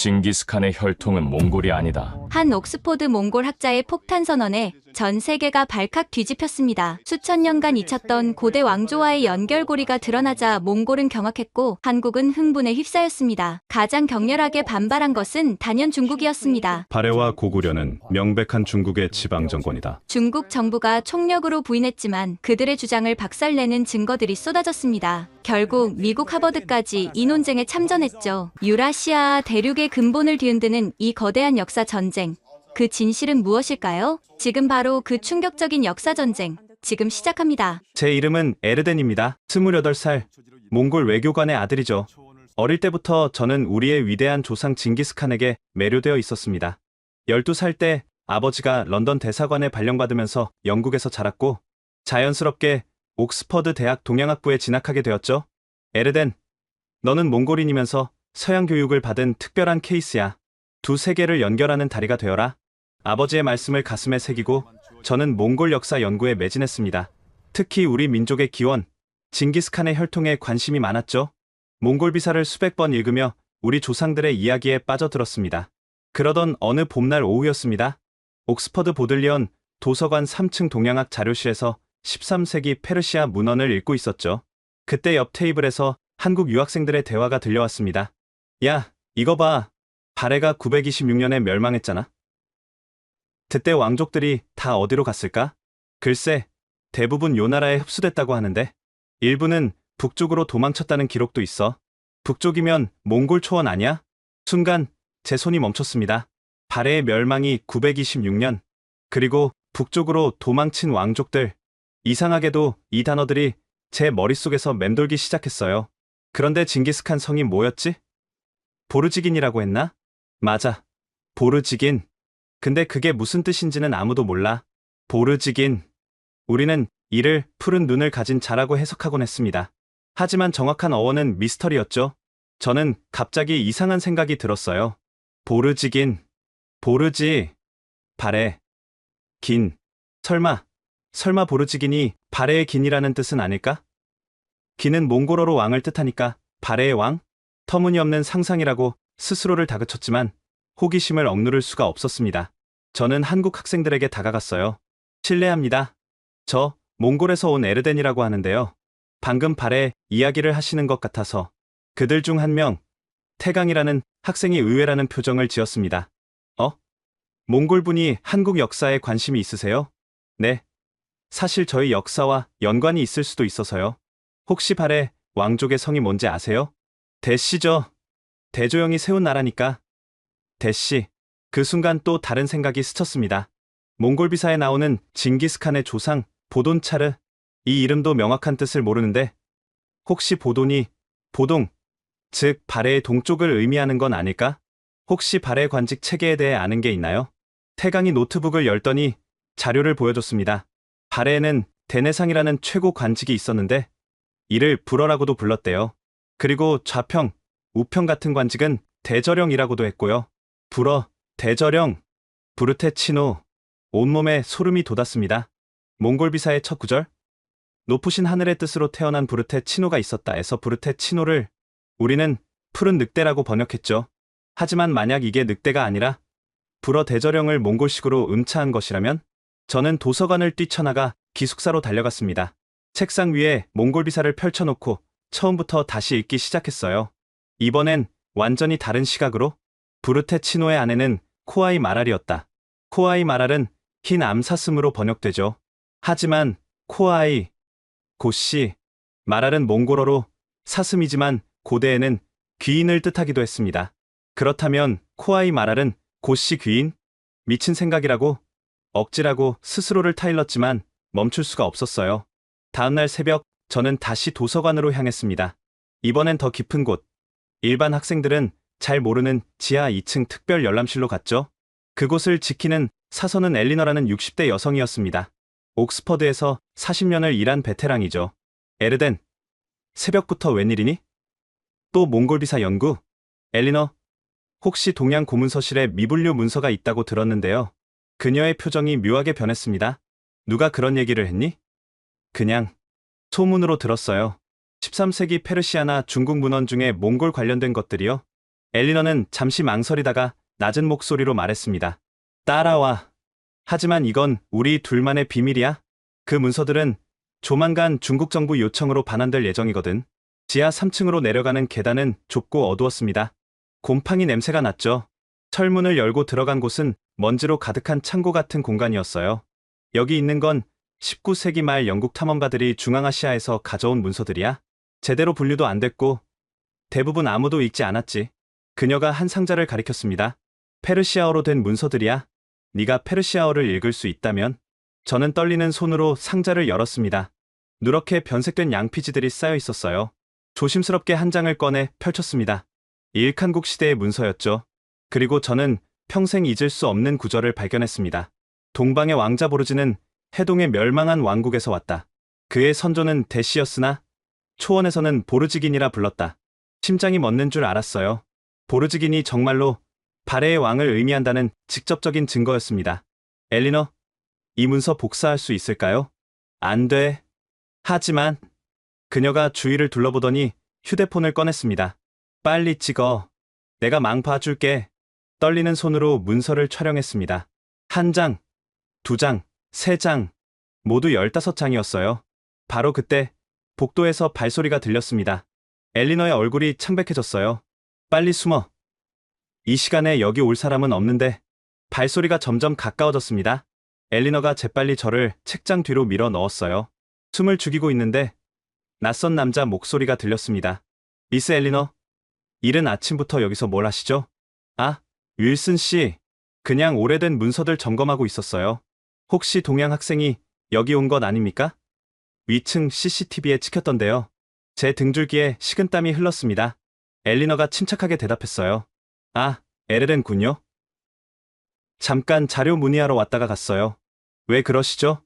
징기스칸의 혈통은 몽골이 아니다. 한 옥스포드 몽골 학자의 폭탄 선언에 전 세계가 발칵 뒤집혔습니다. 수천 년간 잊혔던 고대 왕조와의 연결고리가 드러나자 몽골은 경악했고 한국은 흥분에 휩싸였습니다. 가장 격렬하게 반발한 것은 단연 중국이었습니다. 발해와 고구려는 명백한 중국의 지방 정권이다. 중국 정부가 총력으로 부인했지만 그들의 주장을 박살내는 증거들이 쏟아졌습니다. 결국 미국 하버드까지 이 논쟁에 참전했죠. 유라시아 대륙의 근본을 뒤흔드는 이 거대한 역사 전쟁. 그 진실은 무엇일까요? 지금 바로 그 충격적인 역사 전쟁. 지금 시작합니다. 제 이름은 에르덴입니다. 28살, 몽골 외교관의 아들이죠. 어릴 때부터 저는 우리의 위대한 조상 징기스칸에게 매료되어 있었습니다. 12살 때 아버지가 런던 대사관에 발령받으면서 영국에서 자랐고 자연스럽게 옥스퍼드 대학 동양학부에 진학하게 되었죠. 에르덴, 너는 몽골인이면서 서양 교육을 받은 특별한 케이스야. 두 세계를 연결하는 다리가 되어라. 아버지의 말씀을 가슴에 새기고 저는 몽골 역사 연구에 매진했습니다. 특히 우리 민족의 기원, 징기스칸의 혈통에 관심이 많았죠. 몽골 비사를 수백 번 읽으며 우리 조상들의 이야기에 빠져들었습니다. 그러던 어느 봄날 오후였습니다. 옥스퍼드 보들리언 도서관 3층 동양학 자료실에서 13세기 페르시아 문헌을 읽고 있었죠. 그때 옆 테이블에서 한국 유학생들의 대화가 들려왔습니다. 야, 이거 봐. 발해가 926년에 멸망했잖아. 그때 왕족들이 다 어디로 갔을까? 글쎄, 대부분 요 나라에 흡수됐다고 하는데 일부는 북쪽으로 도망쳤다는 기록도 있어. 북쪽이면 몽골 초원 아니야? 순간 제 손이 멈췄습니다. 발해의 멸망이 926년, 그리고 북쪽으로 도망친 왕족들. 이상하게도 이 단어들이 제 머릿속에서 맴돌기 시작했어요. 그런데 징기스칸 성이 뭐였지? 보르지긴이라고 했나? 맞아, 보르지긴. 근데 그게 무슨 뜻인지는 아무도 몰라. 보르지긴. 우리는 이를 푸른 눈을 가진 자라고 해석하곤 했습니다. 하지만 정확한 어원은 미스터리였죠. 저는 갑자기 이상한 생각이 들었어요. 보르지긴. 보르지. 발해. 긴. 설마 보르지긴이 발해의 긴이라는 뜻은 아닐까? 긴은 몽골어로 왕을 뜻하니까 발해의 왕? 터무니없는 상상이라고 스스로를 다그쳤지만 호기심을 억누를 수가 없었습니다. 저는 한국 학생들에게 다가갔어요. 실례합니다. 저 몽골에서 온 에르덴이라고 하는데요. 방금 발해 이야기를 하시는 것 같아서. 그들 중 한 명, 태강이라는 학생이 의외라는 표정을 지었습니다. 몽골분이 한국 역사에 관심이 있으세요? 네. 사실 저희 역사와 연관이 있을 수도 있어서요. 혹시 발해 왕족의 성이 뭔지 아세요? 대씨죠. 대조영이 세운 나라니까. 대씨. 그 순간 또 다른 생각이 스쳤습니다. 몽골 비사에 나오는 징기스칸의 조상 보돈차르. 이 이름도 명확한 뜻을 모르는데 혹시 보돈이 보동, 즉 발해의 동쪽을 의미하는 건 아닐까? 혹시 발해 관직 체계에 대해 아는 게 있나요? 태강이 노트북을 열더니 자료를 보여줬습니다. 발해에는 대내상이라는 최고 관직이 있었는데 이를 불어라고도 불렀대요. 그리고 좌평, 우평 같은 관직은 대저령이라고도 했고요. 불어, 대저령, 부르테 치노. 온몸에 소름이 돋았습니다. 몽골 비사의 첫 구절? 높으신 하늘의 뜻으로 태어난 부르테 치노가 있었다 해서 부르테 치노를 우리는 푸른 늑대라고 번역했죠. 하지만 만약 이게 늑대가 아니라 불어 대저령을 몽골식으로 음차한 것이라면 저는 도서관을 뛰쳐나가 기숙사로 달려갔습니다. 책상 위에 몽골 비사를 펼쳐놓고 처음부터 다시 읽기 시작했어요. 이번엔 완전히 다른 시각으로. 부르테 치노의 아내는 코아이 마랄이었다. 코아이 마랄은 흰 암사슴으로 번역되죠. 하지만 코아이, 고씨, 마랄은 몽골어로 사슴이지만 고대에는 귀인을 뜻하기도 했습니다. 그렇다면 코아이 마랄은 고씨 귀인? 미친 생각이라고 억지라고 스스로를 타일렀지만 멈출 수가 없었어요. 다음날 새벽 저는 다시 도서관으로 향했습니다. 이번엔 더 깊은 곳. 일반 학생들은 잘 모르는 지하 2층 특별 열람실로 갔죠. 그곳을 지키는 사서는 엘리너라는 60대 여성이었습니다. 옥스퍼드에서 40년을 일한 베테랑이죠. 에르덴, 새벽부터 웬일이니? 또 몽골 비사 연구? 엘리너, 혹시 동양 고문서실에 미분류 문서가 있다고 들었는데요. 그녀의 표정이 묘하게 변했습니다. 누가 그런 얘기를 했니? 그냥 소문으로 들었어요. 13세기 페르시아나 중국 문헌 중에 몽골 관련된 것들이요. 엘리너는 잠시 망설이다가 낮은 목소리로 말했습니다. 따라와. 하지만 이건 우리 둘만의 비밀이야. 그 문서들은 조만간 중국 정부 요청으로 반환될 예정이거든. 지하 3층으로 내려가는 계단은 좁고 어두웠습니다. 곰팡이 냄새가 났죠. 철문을 열고 들어간 곳은 먼지로 가득한 창고 같은 공간이었어요. 여기 있는 건 19세기 말 영국 탐험가들이 중앙아시아에서 가져온 문서들이야. 제대로 분류도 안 됐고 대부분 아무도 읽지 않았지. 그녀가 한 상자를 가리켰습니다. 페르시아어로 된 문서들이야. 네가 페르시아어를 읽을 수 있다면? 저는 떨리는 손으로 상자를 열었습니다. 누렇게 변색된 양피지들이 쌓여 있었어요. 조심스럽게 한 장을 꺼내 펼쳤습니다. 일칸국 시대의 문서였죠. 그리고 저는 평생 잊을 수 없는 구절을 발견했습니다. 동방의 왕자 보르지는 해동의 멸망한 왕국에서 왔다. 그의 선조는 대시였으나 초원에서는 보르지긴이라 불렀다. 심장이 멎는 줄 알았어요. 보르지긴이 정말로 발해의 왕을 의미한다는 직접적인 증거였습니다. 엘리너, 이 문서 복사할 수 있을까요? 안 돼. 하지만 그녀가 주위를 둘러보더니 휴대폰을 꺼냈습니다. 빨리 찍어. 내가 망 봐줄게. 떨리는 손으로 문서를 촬영했습니다. 한 장, 두 장, 세 장, 모두 15장이었어요. 바로 그때 복도에서 발소리가 들렸습니다. 엘리너의 얼굴이 창백해졌어요. 빨리 숨어. 이 시간에 여기 올 사람은 없는데. 발소리가 점점 가까워졌습니다. 엘리너가 재빨리 저를 책장 뒤로 밀어 넣었어요. 숨을 죽이고 있는데 낯선 남자 목소리가 들렸습니다. 미스 엘리너, 이른 아침부터 여기서 뭘 하시죠? 아, 윌슨 씨. 그냥 오래된 문서들 점검하고 있었어요. 혹시 동양 학생이 여기 온 것 아닙니까? 위층 CCTV에 찍혔던데요. 제 등줄기에 식은땀이 흘렀습니다. 엘리너가 침착하게 대답했어요. 아, 에르렌군요. 잠깐 자료 문의하러 왔다가 갔어요. 왜 그러시죠?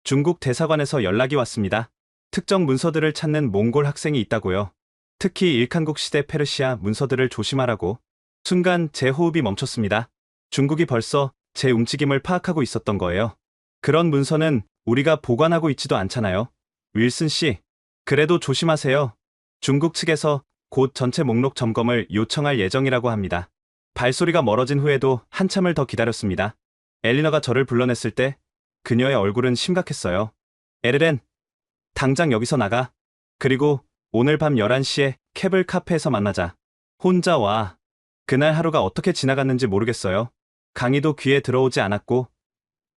중국 대사관에서 연락이 왔습니다. 특정 문서들을 찾는 몽골 학생이 있다고요. 특히 일칸국 시대 페르시아 문서들을 조심하라고. 순간 제 호흡이 멈췄습니다. 중국이 벌써 제 움직임을 파악하고 있었던 거예요. 그런 문서는 우리가 보관하고 있지도 않잖아요. 윌슨 씨, 그래도 조심하세요. 중국 측에서 곧 전체 목록 점검을 요청할 예정이라고 합니다. 발소리가 멀어진 후에도 한참을 더 기다렸습니다. 엘리너가 저를 불러냈을 때 그녀의 얼굴은 심각했어요. 에르렌, 당장 여기서 나가. 그리고 오늘 밤 11시에 케블 카페에서 만나자. 혼자 와. 그날 하루가 어떻게 지나갔는지 모르겠어요. 강의도 귀에 들어오지 않았고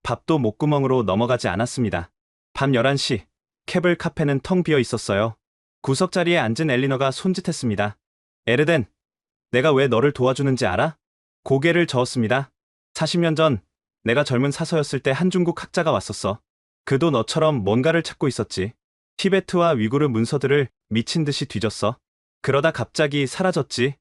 밥도 목구멍으로 넘어가지 않았습니다. 밤 11시, 케블 카페는 텅 비어 있었어요. 구석자리에 앉은 엘리너가 손짓했습니다. 에르덴, 내가 왜 너를 도와주는지 알아? 고개를 저었습니다. 40년 전 내가 젊은 사서였을 때 한 중국 학자가 왔었어. 그도 너처럼 뭔가를 찾고 있었지. 티베트와 위구르 문서들을 미친 듯이 뒤졌어. 그러다 갑자기 사라졌지.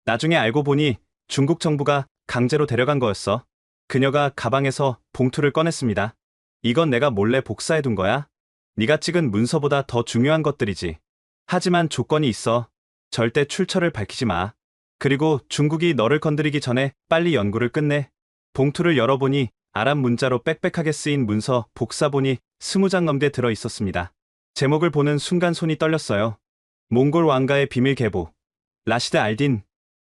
나중에 알고 보니 중국 정부가 강제로 데려간 거였어. 그녀가 가방에서 봉투를 꺼냈습니다. 이건 내가 몰래 복사해둔 거야. 네가 찍은 문서보다 더 중요한 것들이지. 하지만 조건이 있어. 절대 출처를 밝히지 마. 그리고 중국이 너를 건드리기 전에 빨리 연구를 끝내. 봉투를 열어보니 아랍 문자로 빽빽하게 쓰인 문서 복사본이 20장 넘게 들어 있었습니다. 제목을 보는 순간 손이 떨렸어요. 몽골 왕가의 비밀 계보. 라시드 알딘.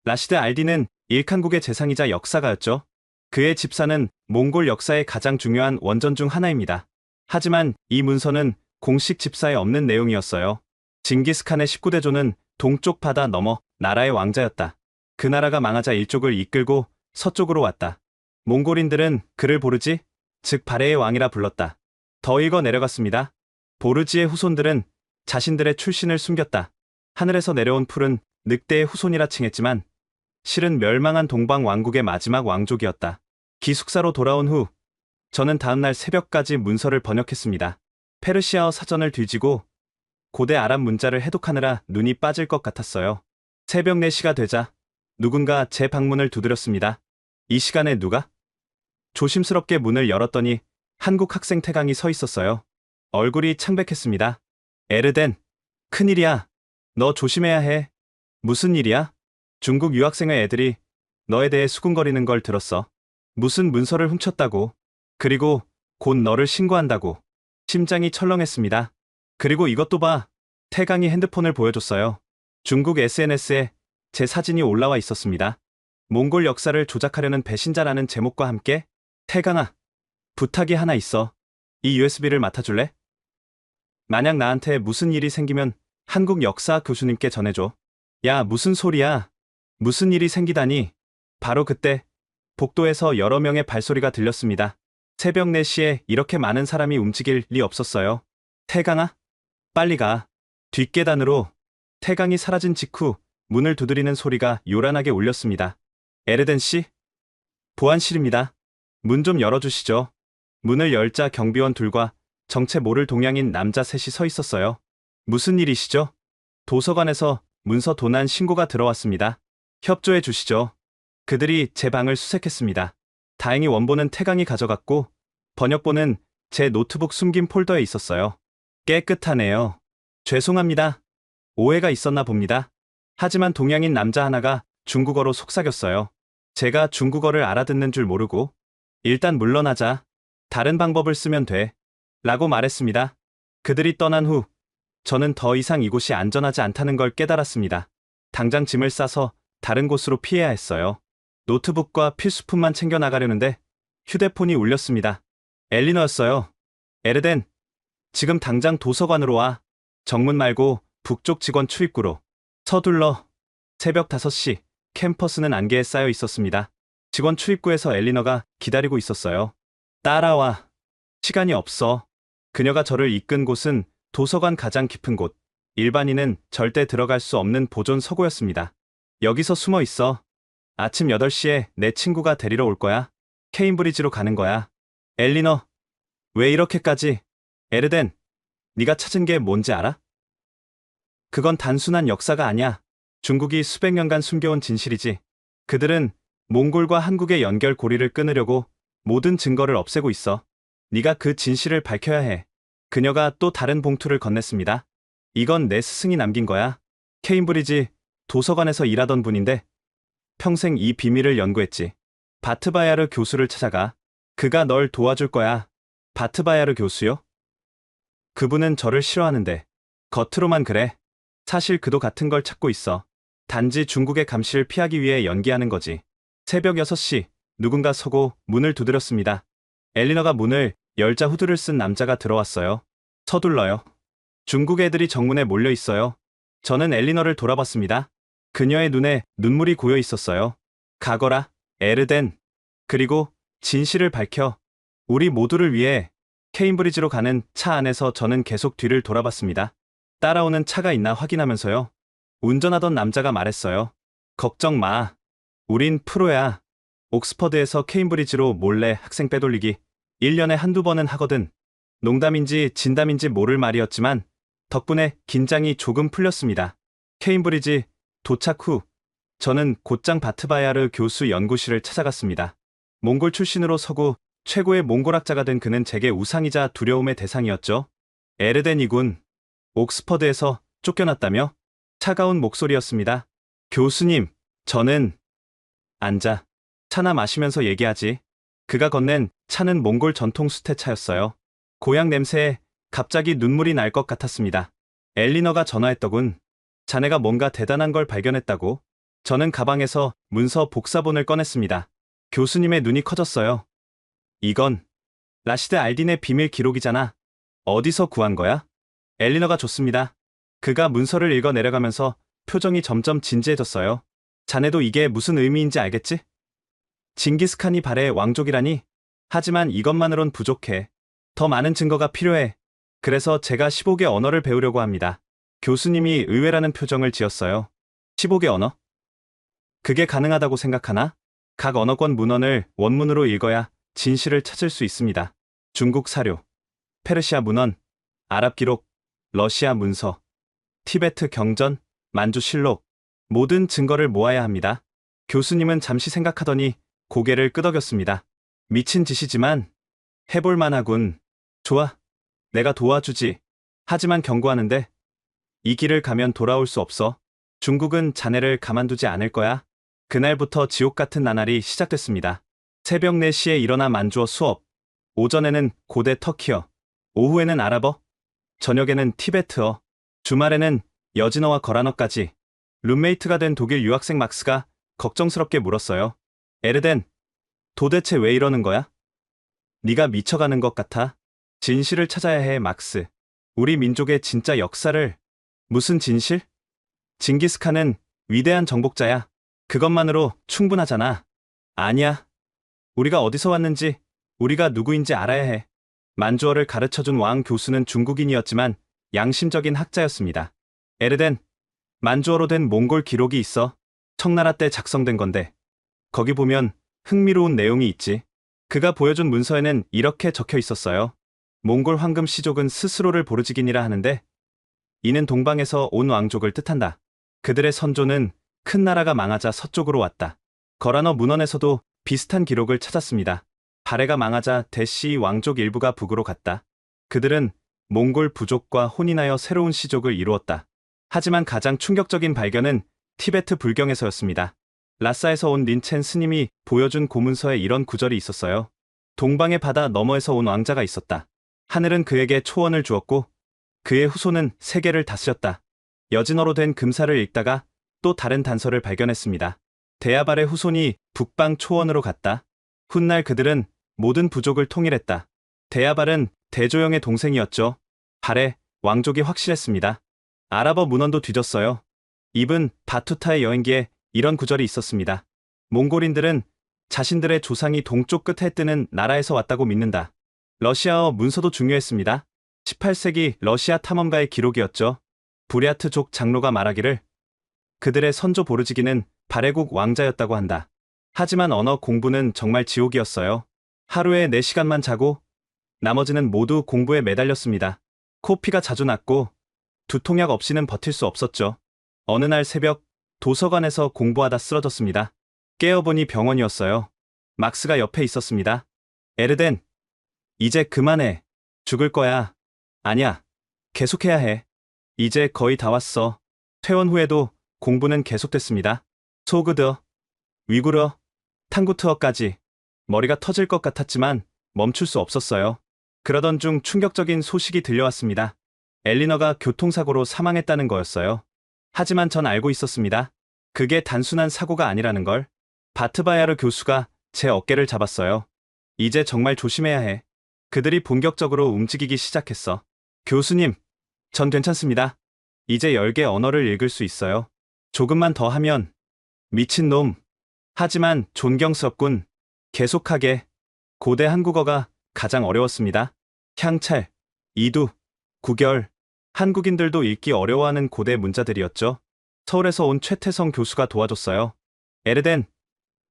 라시드 알딘은 일칸국의 재상이자 역사가였죠. 그의 집사는 몽골 역사의 가장 중요한 원전 중 하나입니다. 하지만 이 문서는 공식 집사에 없는 내용이었어요. 징기스칸의 19대조는 동쪽 바다 넘어 나라의 왕자였다. 그 나라가 망하자 일족을 이끌고 서쪽으로 왔다. 몽골인들은 그를 보르지, 즉 발해의 왕이라 불렀다. 더 읽어 내려갔습니다. 보르지의 후손들은 자신들의 출신을 숨겼다. 하늘에서 내려온 풀은 늑대의 후손이라 칭했지만 실은 멸망한 동방 왕국의 마지막 왕족이었다. 기숙사로 돌아온 후 저는 다음날 새벽까지 문서를 번역했습니다. 페르시아어 사전을 뒤지고 고대 아랍 문자를 해독하느라 눈이 빠질 것 같았어요. 새벽 4시가 되자 누군가 제 방문을 두드렸습니다. 이 시간에 누가? 조심스럽게 문을 열었더니 한국 학생 태강이 서 있었어요. 얼굴이 창백했습니다. 에르덴, 큰일이야. 너 조심해야 해. 무슨 일이야? 중국 유학생의 애들이 너에 대해 수군거리는 걸 들었어. 무슨 문서를 훔쳤다고. 그리고 곧 너를 신고한다고. 심장이 철렁했습니다. 그리고 이것도 봐. 태강이 핸드폰을 보여줬어요. 중국 SNS에 제 사진이 올라와 있었습니다. 몽골 역사를 조작하려는 배신자라는 제목과 함께. 태강아, 부탁이 하나 있어. 이 USB를 맡아줄래? 만약 나한테 무슨 일이 생기면 한국 역사 교수님께 전해줘. 야, 무슨 소리야? 무슨 일이 생기다니? 바로 그때 복도에서 여러 명의 발소리가 들렸습니다. 새벽 4시에 이렇게 많은 사람이 움직일 리 없었어요. 태강아, 빨리 가. 뒷계단으로. 태강이 사라진 직후 문을 두드리는 소리가 요란하게 울렸습니다. 에르덴 씨? 보안실입니다. 문 좀 열어주시죠. 문을 열자 경비원 둘과 정체 모를 동양인 남자 셋이 서 있었어요. 무슨 일이시죠? 도서관에서 문서 도난 신고가 들어왔습니다. 협조해 주시죠. 그들이 제 방을 수색했습니다. 다행히 원본은 태강이 가져갔고 번역본은 제 노트북 숨긴 폴더에 있었어요. 깨끗하네요. 죄송합니다. 오해가 있었나 봅니다. 하지만 동양인 남자 하나가 중국어로 속삭였어요. 제가 중국어를 알아듣는 줄 모르고 일단 물러나자. 다른 방법을 쓰면 돼. 라고 말했습니다. 그들이 떠난 후 저는 더 이상 이곳이 안전하지 않다는 걸 깨달았습니다. 당장 짐을 싸서 다른 곳으로 피해야 했어요. 노트북과 필수품만 챙겨나가려는데 휴대폰이 울렸습니다. 엘리너였어요. 에르덴, 지금 당장 도서관으로 와. 정문 말고 북쪽 직원 출입구로. 서둘러. 새벽 5시, 캠퍼스는 안개에 쌓여 있었습니다. 직원 출입구에서 엘리너가 기다리고 있었어요. 따라와. 시간이 없어. 그녀가 저를 이끈 곳은 도서관 가장 깊은 곳. 일반인은 절대 들어갈 수 없는 보존 서고였습니다. 여기서 숨어 있어. 아침 8시에 내 친구가 데리러 올 거야. 케임브리지로 가는 거야. 엘리너, 왜 이렇게까지? 에르덴, 네가 찾은 게 뭔지 알아? 그건 단순한 역사가 아니야. 중국이 수백 년간 숨겨온 진실이지. 그들은 몽골과 한국의 연결 고리를 끊으려고 모든 증거를 없애고 있어. 네가 그 진실을 밝혀야 해. 그녀가 또 다른 봉투를 건넸습니다. 이건 내 스승이 남긴 거야. 케임브리지 도서관에서 일하던 분인데 평생 이 비밀을 연구했지. 바트바야르 교수를 찾아가. 그가 널 도와줄 거야. 바트바야르 교수요? 그분은 저를 싫어하는데 겉으로만 그래. 사실 그도 같은 걸 찾고 있어. 단지 중국의 감시를 피하기 위해 연기하는 거지. 새벽 6시 누군가 서고 문을 두드렸습니다. 엘리너가 문을 열자 후드를 쓴 남자가 들어왔어요. 서둘러요. 중국 애들이 정문에 몰려 있어요. 저는 엘리너를 돌아봤습니다. 그녀의 눈에 눈물이 고여 있었어요. 가거라, 에르덴. 그리고 진실을 밝혀. 우리 모두를 위해. 케임브리지로 가는 차 안에서 저는 계속 뒤를 돌아봤습니다. 따라오는 차가 있나 확인하면서요. 운전하던 남자가 말했어요. 걱정 마. 우린 프로야. 옥스퍼드에서 케임브리지로 몰래 학생 빼돌리기 1년에 한두 번은 하거든. 농담인지 진담인지 모를 말이었지만 덕분에 긴장이 조금 풀렸습니다. 케임브리지 도착 후 저는 곧장 바트바야르 교수 연구실을 찾아갔습니다. 몽골 출신으로 서구 최고의 몽골학자가 된 그는 제게 우상이자 두려움의 대상이었죠. 에르덴이군. 옥스퍼드에서 쫓겨났다며? 차가운 목소리였습니다. 교수님, 저는... 앉아. 차나 마시면서 얘기하지. 그가 건넨 차는 몽골 전통 수태차였어요. 고향 냄새에 갑자기 눈물이 날 것 같았습니다. 엘리너가 전화했더군. 자네가 뭔가 대단한 걸 발견했다고. 저는 가방에서 문서 복사본을 꺼냈습니다. 교수님의 눈이 커졌어요. 이건 라시드 알딘의 비밀 기록이잖아. 어디서 구한 거야? 엘리너가 줬습니다. 그가 문서를 읽어 내려가면서 표정이 점점 진지해졌어요. 자네도 이게 무슨 의미인지 알겠지? 징기스칸이 발해 왕족이라니? 하지만 이것만으론 부족해. 더 많은 증거가 필요해. 그래서 제가 15개 언어를 배우려고 합니다. 교수님이 의외라는 표정을 지었어요. 15개 언어? 그게 가능하다고 생각하나? 각 언어권 문헌을 원문으로 읽어야 진실을 찾을 수 있습니다. 중국 사료, 페르시아 문헌, 아랍 기록, 러시아 문서, 티베트 경전, 만주 실록, 모든 증거를 모아야 합니다. 교수님은 잠시 생각하더니 고개를 끄덕였습니다. 미친 짓이지만 해볼 만하군. 좋아, 내가 도와주지. 하지만 경고하는데 이 길을 가면 돌아올 수 없어. 중국은 자네를 가만두지 않을 거야. 그날부터 지옥 같은 나날이 시작됐습니다. 새벽 4시에 일어나 만주어 수업, 오전에는 고대 터키어, 오후에는 아랍어, 저녁에는 티베트어, 주말에는 여진어와 거란어까지. 룸메이트가 된 독일 유학생 막스가 걱정스럽게 물었어요. 에르덴, 도대체 왜 이러는 거야? 네가 미쳐가는 것 같아. 진실을 찾아야 해, 막스. 우리 민족의 진짜 역사를. 무슨 진실? 징기스칸은 위대한 정복자야. 그것만으로 충분하잖아. 아니야. 우리가 어디서 왔는지, 우리가 누구인지 알아야 해. 만주어를 가르쳐준 왕 교수는 중국인이었지만 양심적인 학자였습니다. 에르덴, 만주어로 된 몽골 기록이 있어. 청나라 때 작성된 건데 거기 보면 흥미로운 내용이 있지. 그가 보여준 문서에는 이렇게 적혀 있었어요. 몽골 황금 시족은 스스로를 보르지긴이라 하는데 이는 동방에서 온 왕족을 뜻한다. 그들의 선조는 큰 나라가 망하자 서쪽으로 왔다. 거란어 문헌에서도 비슷한 기록을 찾았습니다. 발해가 망하자 대시 왕족 일부가 북으로 갔다. 그들은 몽골 부족과 혼인하여 새로운 시족을 이루었다. 하지만 가장 충격적인 발견은 티베트 불경에서였습니다. 라사에서 온 린첸 스님이 보여준 고문서에 이런 구절이 있었어요. 동방의 바다 너머에서 온 왕자가 있었다. 하늘은 그에게 초원을 주었고 그의 후손은 세계를 다스렸다. 여진어로 된 금사를 읽다가 또 다른 단서를 발견했습니다. 데야발의 후손이 북방 초원으로 갔다. 훗날 그들은 모든 부족을 통일했다. 데야발은 대조영의 동생이었죠. 발해 왕족이 확실했습니다. 아랍어 문헌도 뒤졌어요. 이븐 바투타의 여행기에 이런 구절이 있었습니다. 몽골인들은 자신들의 조상이 동쪽 끝에 뜨는 나라에서 왔다고 믿는다. 러시아어 문서도 중요했습니다. 18세기 러시아 탐험가의 기록이었죠. 부랴트족 장로가 말하기를 그들의 선조 보르지기는 발해국 왕자였다고 한다. 하지만 언어 공부는 정말 지옥이었어요. 하루에 4시간만 자고 나머지는 모두 공부에 매달렸습니다. 코피가 자주 났고 두통약 없이는 버틸 수 없었죠. 어느 날 새벽 도서관에서 공부하다 쓰러졌습니다. 깨어보니 병원이었어요. 막스가 옆에 있었습니다. 에르덴, 이제 그만해. 죽을 거야. 아니야. 계속해야 해. 이제 거의 다 왔어. 퇴원 후에도 공부는 계속됐습니다. 소그더, 위구르어, 탕구트어까지. 머리가 터질 것 같았지만 멈출 수 없었어요. 그러던 중 충격적인 소식이 들려왔습니다. 엘리너가 교통사고로 사망했다는 거였어요. 하지만 전 알고 있었습니다. 그게 단순한 사고가 아니라는 걸. 바트바야르 교수가 제 어깨를 잡았어요. 이제 정말 조심해야 해. 그들이 본격적으로 움직이기 시작했어. 교수님, 전 괜찮습니다. 이제 10개 언어를 읽을 수 있어요. 조금만 더 하면. 미친놈. 하지만 존경스럽군. 계속하게. 고대 한국어가 가장 어려웠습니다. 향찰, 이두, 구결. 한국인들도 읽기 어려워하는 고대 문자들이었죠. 서울에서 온 최태성 교수가 도와줬어요. 에르덴,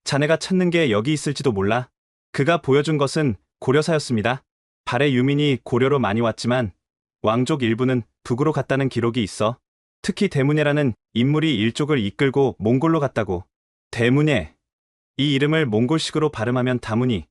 자네가 찾는 게 여기 있을지도 몰라. 그가 보여준 것은 고려사였습니다. 발해 유민이 고려로 많이 왔지만 왕족 일부는 북으로 갔다는 기록이 있어. 특히 대문예라는 인물이 일족을 이끌고 몽골로 갔다고. 대문예. 이 이름을 몽골식으로 발음하면 다문이.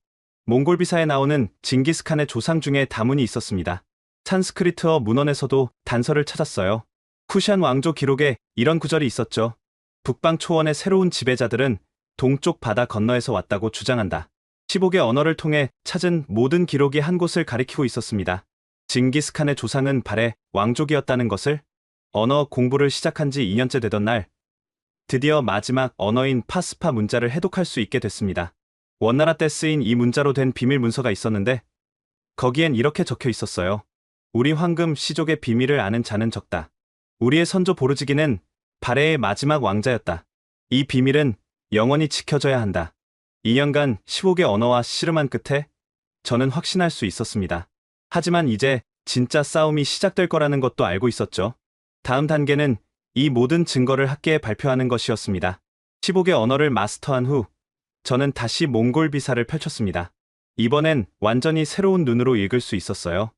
몽골 비사에 나오는 징기스칸의 조상 중에 다문이 있었습니다. 산스크리트어 문헌에서도 단서를 찾았어요. 쿠샨 왕조 기록에 이런 구절이 있었죠. 북방 초원의 새로운 지배자들은 동쪽 바다 건너에서 왔다고 주장한다. 15개 언어를 통해 찾은 모든 기록이 한 곳을 가리키고 있었습니다. 징기스칸의 조상은 발해 왕족이었다는 것을. 언어 공부를 시작한 지 2년째 되던 날 드디어 마지막 언어인 파스파 문자를 해독할 수 있게 됐습니다. 원나라 때 쓰인 이 문자로 된 비밀 문서가 있었는데 거기엔 이렇게 적혀 있었어요. 우리 황금 시족의 비밀을 아는 자는 적다. 우리의 선조 보르지기는 발해의 마지막 왕자였다. 이 비밀은 영원히 지켜져야 한다. 2년간 15개 언어와 씨름한 끝에 저는 확신할 수 있었습니다. 하지만 이제 진짜 싸움이 시작될 거라는 것도 알고 있었죠. 다음 단계는 이 모든 증거를 학계에 발표하는 것이었습니다. 15개 언어를 마스터한 후 저는 다시 몽골 비사를 펼쳤습니다. 이번엔 완전히 새로운 눈으로 읽을 수 있었어요.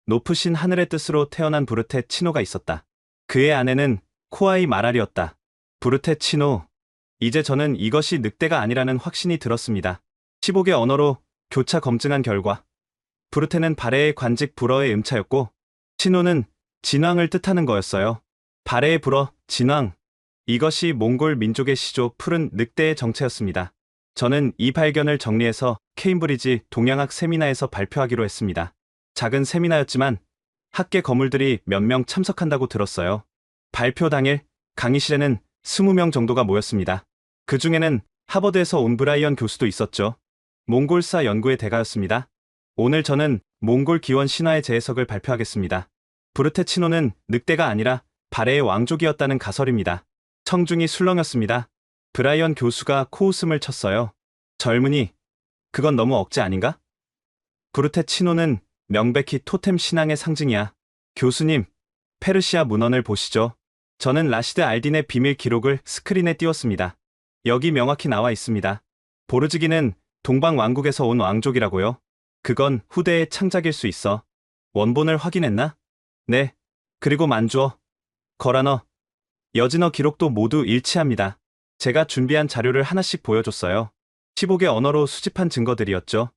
높으신 하늘의 뜻으로 태어난 부르테 치노가 있었다. 그의 아내는 코아이 마랄이었다. 부르테 치노. 이제 저는 이것이 늑대가 아니라는 확신이 들었습니다. 15개 언어로 교차 검증한 결과 부르테는 발해의 관직 불어의 음차였고 치노는 진왕을 뜻하는 거였어요. 발해의 불어, 진왕. 이것이 몽골 민족의 시조 푸른 늑대의 정체였습니다. 저는 이 발견을 정리해서 케임브리지 동양학 세미나에서 발표하기로 했습니다. 작은 세미나였지만 학계 거물들이 몇 명 참석한다고 들었어요. 발표 당일 강의실에는 20명 정도가 모였습니다. 그 중에는 하버드에서 온 브라이언 교수도 있었죠. 몽골사 연구의 대가였습니다. 오늘 저는 몽골 기원 신화의 재해석을 발표하겠습니다. 부르테치노는 늑대가 아니라 발해의 왕족이었다는 가설입니다. 청중이 술렁였습니다. 브라이언 교수가 코웃음을 쳤어요. 젊은이, 그건 너무 억지 아닌가? 부르테치노는 명백히 토템 신앙의 상징이야. 교수님, 페르시아 문헌을 보시죠. 저는 라시드 알딘의 비밀 기록을 스크린에 띄웠습니다. 여기 명확히 나와 있습니다. 보르즈기는 동방 왕국에서 온 왕족이라고요. 그건 후대의 창작일 수 있어. 원본을 확인했나? 네. 그리고 만주어, 거란어, 여진어 기록도 모두 일치합니다. 제가 준비한 자료를 하나씩 보여줬어요. 15개 언어로 수집한 증거들이었죠.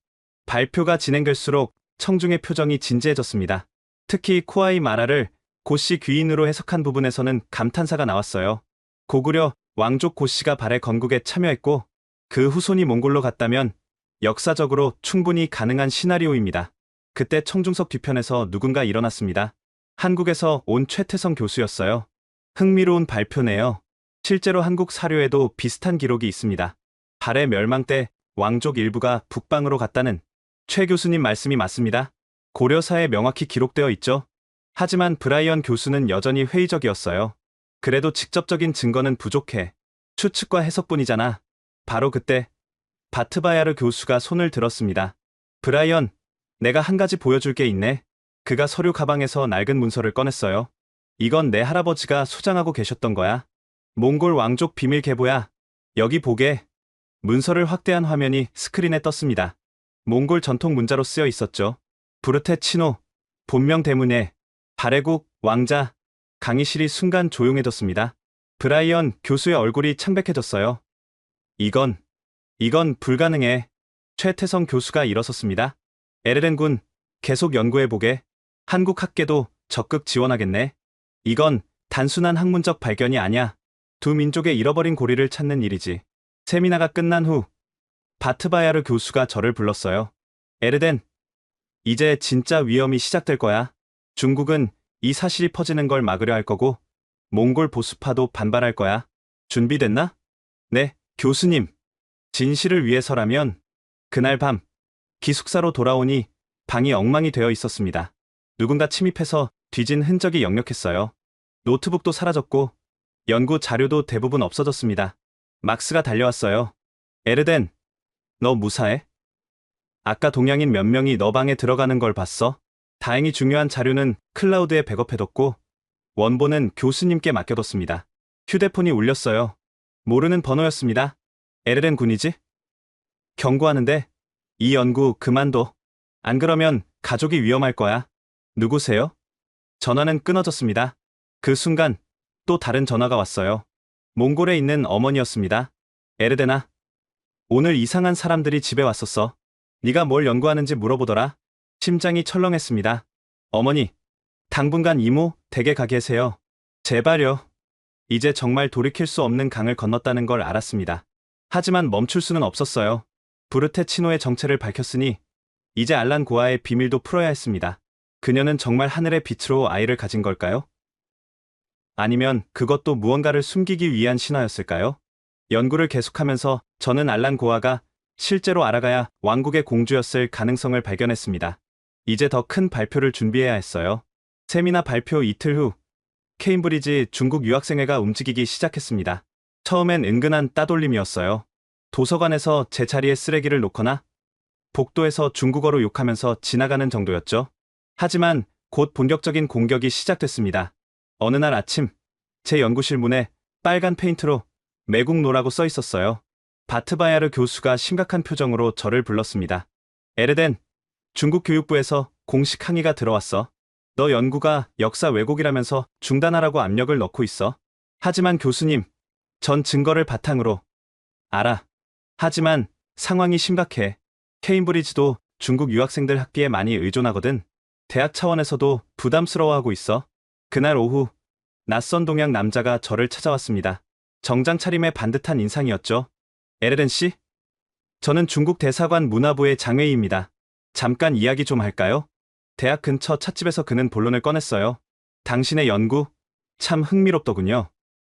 발표가 진행될수록 청중의 표정이 진지해졌습니다. 특히 코아이 마라를 고씨 귀인으로 해석한 부분에서는 감탄사가 나왔어요. 고구려 왕족 고씨가 발해 건국에 참여했고 그 후손이 몽골로 갔다면 역사적으로 충분히 가능한 시나리오입니다. 그때 청중석 뒤편에서 누군가 일어났습니다. 한국에서 온 최태성 교수였어요. 흥미로운 발표네요. 실제로 한국 사료에도 비슷한 기록이 있습니다. 발해 멸망 때 왕족 일부가 북방으로 갔다는 최 교수님 말씀이 맞습니다. 고려사에 명확히 기록되어 있죠. 하지만 브라이언 교수는 여전히 회의적이었어요. 그래도 직접적인 증거는 부족해. 추측과 해석뿐이잖아. 바로 그때 바트바야르 교수가 손을 들었습니다. 브라이언, 내가 한 가지 보여줄 게 있네. 그가 서류 가방에서 낡은 문서를 꺼냈어요. 이건 내 할아버지가 소장하고 계셨던 거야. 몽골 왕족 비밀 계보야. 여기 보게. 문서를 확대한 화면이 스크린에 떴습니다. 몽골 전통 문자로 쓰여 있었죠. 부르테치노, 본명 대문에, 발해국, 왕자. 강의실이 순간 조용해졌습니다. 브라이언 교수의 얼굴이 창백해졌어요. 이건 불가능해. 최태성 교수가 일어섰습니다. 에르렌 군, 계속 연구해보게. 한국 학계도 적극 지원하겠네. 이건 단순한 학문적 발견이 아니야. 두 민족의 잃어버린 고리를 찾는 일이지. 세미나가 끝난 후 바트바야르 교수가 저를 불렀어요. 에르덴, 이제 진짜 위험이 시작될 거야. 중국은 이 사실이 퍼지는 걸 막으려 할 거고 몽골 보수파도 반발할 거야. 준비됐나? 네, 교수님. 진실을 위해서라면. 그날 밤 기숙사로 돌아오니 방이 엉망이 되어 있었습니다. 누군가 침입해서 뒤진 흔적이 역력했어요. 노트북도 사라졌고 연구 자료도 대부분 없어졌습니다. 막스가 달려왔어요. 에르덴, 너 무사해? 아까 동양인 몇 명이 너 방에 들어가는 걸 봤어? 다행히 중요한 자료는 클라우드에 백업해뒀고 원본은 교수님께 맡겨뒀습니다. 휴대폰이 울렸어요. 모르는 번호였습니다. 에르덴 군이지? 경고하는데 이 연구 그만둬. 안 그러면 가족이 위험할 거야. 누구세요? 전화는 끊어졌습니다. 그 순간 또 다른 전화가 왔어요. 몽골에 있는 어머니였습니다. 에르덴아, 오늘 이상한 사람들이 집에 왔었어. 네가 뭘 연구하는지 물어보더라. 심장이 철렁했습니다. 어머니, 당분간 이모 댁에 가 계세요. 제발요. 이제 정말 돌이킬 수 없는 강을 건넜다는 걸 알았습니다. 하지만 멈출 수는 없었어요. 부르테치노의 정체를 밝혔으니 이제 알란 고아의 비밀도 풀어야 했습니다. 그녀는 정말 하늘의 빛으로 아이를 가진 걸까요? 아니면 그것도 무언가를 숨기기 위한 신화였을까요? 연구를 계속하면서 저는 알란 고아가 실제로 알아가야 왕국의 공주였을 가능성을 발견했습니다. 이제 더 큰 발표를 준비해야 했어요. 세미나 발표 이틀 후 케임브리지 중국 유학생회가 움직이기 시작했습니다. 처음엔 은근한 따돌림이었어요. 도서관에서 제 자리에 쓰레기를 놓거나 복도에서 중국어로 욕하면서 지나가는 정도였죠. 하지만 곧 본격적인 공격이 시작됐습니다. 어느 날 아침 제 연구실 문에 빨간 페인트로 매국노라고 써 있었어요. 바트바야르 교수가 심각한 표정으로 저를 불렀습니다. 에르덴, 중국 교육부에서 공식 항의가 들어왔어. 너 연구가 역사 왜곡이라면서 중단하라고 압력을 넣고 있어. 하지만 교수님, 전 증거를 바탕으로. 알아. 하지만 상황이 심각해. 케임브리지도 중국 유학생들 학비에 많이 의존하거든. 대학 차원에서도 부담스러워하고 있어. 그날 오후 낯선 동양 남자가 저를 찾아왔습니다. 정장 차림에 반듯한 인상이었죠. 에르덴 씨? 저는 중국 대사관 문화부의 장웨이입니다. 잠깐 이야기 좀 할까요? 대학 근처 찻집에서 그는 본론을 꺼냈어요. 당신의 연구 참 흥미롭더군요.